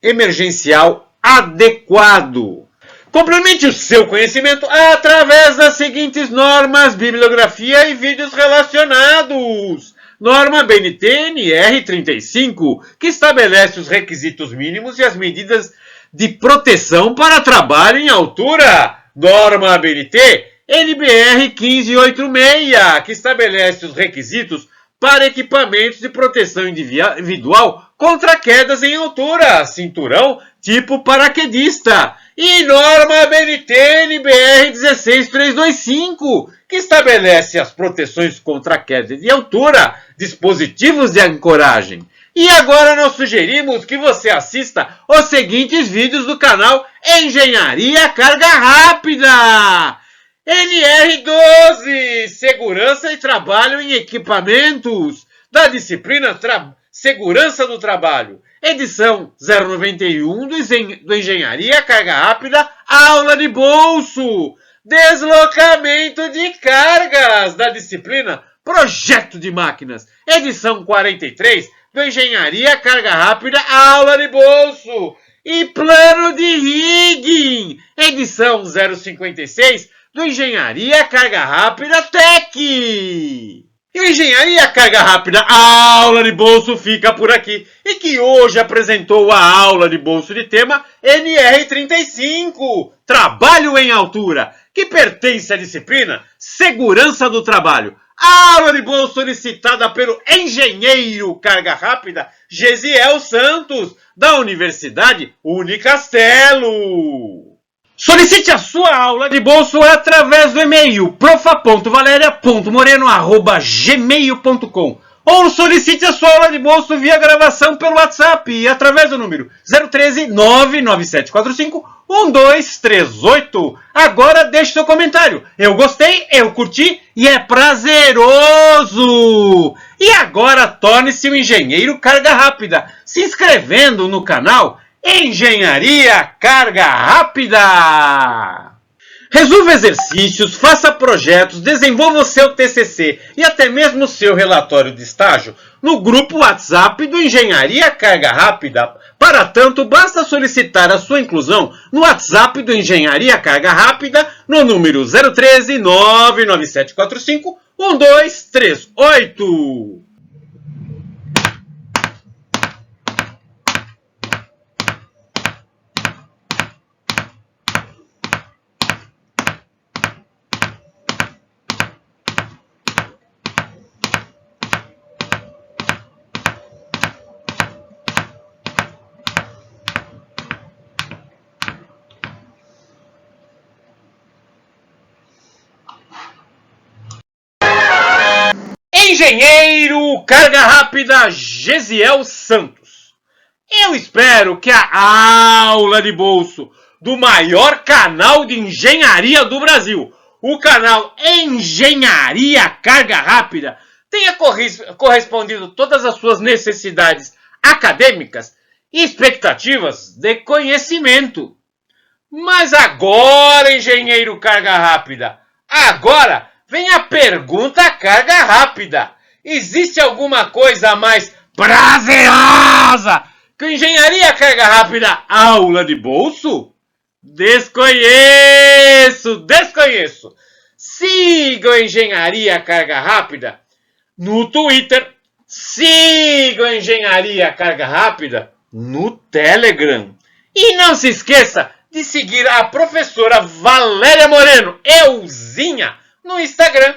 emergencial adequado. Complemente o seu conhecimento através das seguintes normas, bibliografia e vídeos relacionados. Norma BNT-NR 35, que estabelece os requisitos mínimos e as medidas de proteção para trabalho em altura. Norma BNT NBR 1586, que estabelece os requisitos para equipamentos de proteção individual contra quedas em altura, cinturão tipo paraquedista. E norma BNT NBR 16325, que estabelece as proteções contra queda de altura, dispositivos de ancoragem. E agora nós sugerimos que você assista os seguintes vídeos do canal Engenharia Carga Rápida. NR12, Segurança e Trabalho em Equipamentos, da disciplina Segurança do Trabalho, edição 091 do Engenharia Carga Rápida, aula de bolso, Deslocamento de Cargas, da disciplina Projeto de Máquinas, edição 43 do Engenharia Carga Rápida, aula de bolso, e Plano de Rigging, edição 056 do Engenharia Carga Rápida Tech. E o Engenharia Carga Rápida, a aula de bolso fica por aqui. E que hoje apresentou a aula de bolso de tema NR35, Trabalho em Altura, que pertence à disciplina Segurança do Trabalho. A aula de bolso solicitada pelo engenheiro Carga Rápida Gesiel Santos, da Universidade Unicastelo. Solicite a sua aula de bolso através do e-mail profa.valeria.moreno@gmail.com ou solicite a sua aula de bolso via gravação pelo WhatsApp através do número 013 99745 1238. Agora deixe seu comentário. Eu gostei, eu curti e é prazeroso. E agora torne-se um engenheiro carga rápida, se inscrevendo no canal Engenharia Carga Rápida. Resolva exercícios, faça projetos, desenvolva o seu TCC e até mesmo o seu relatório de estágio no grupo WhatsApp do Engenharia Carga Rápida. Para tanto, basta solicitar a sua inclusão no WhatsApp do Engenharia Carga Rápida no número 013 99745 1238. Engenheiro Carga Rápida Gesiel Santos. Eu espero que a aula de bolso do maior canal de engenharia do Brasil, o canal Engenharia Carga Rápida, tenha correspondido todas as suas necessidades acadêmicas e expectativas de conhecimento. Mas agora, engenheiro Carga Rápida, agora vem a pergunta carga rápida. Existe alguma coisa mais prazerosa que engenharia carga rápida aula de bolso? Desconheço. Siga a Engenharia Carga Rápida no Twitter. Siga a Engenharia Carga Rápida no Telegram. E não se esqueça de seguir a professora Valéria Moreno, Euzinha, no Instagram.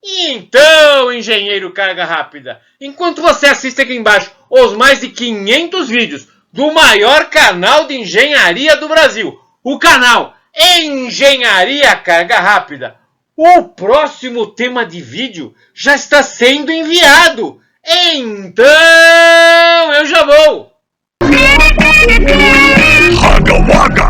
E então, engenheiro Carga Rápida, enquanto você assiste aqui embaixo os mais de 500 vídeos do maior canal de engenharia do Brasil, o canal Engenharia Carga Rápida, o próximo tema de vídeo já está sendo enviado. Então, eu já vou. Hugga Wugga!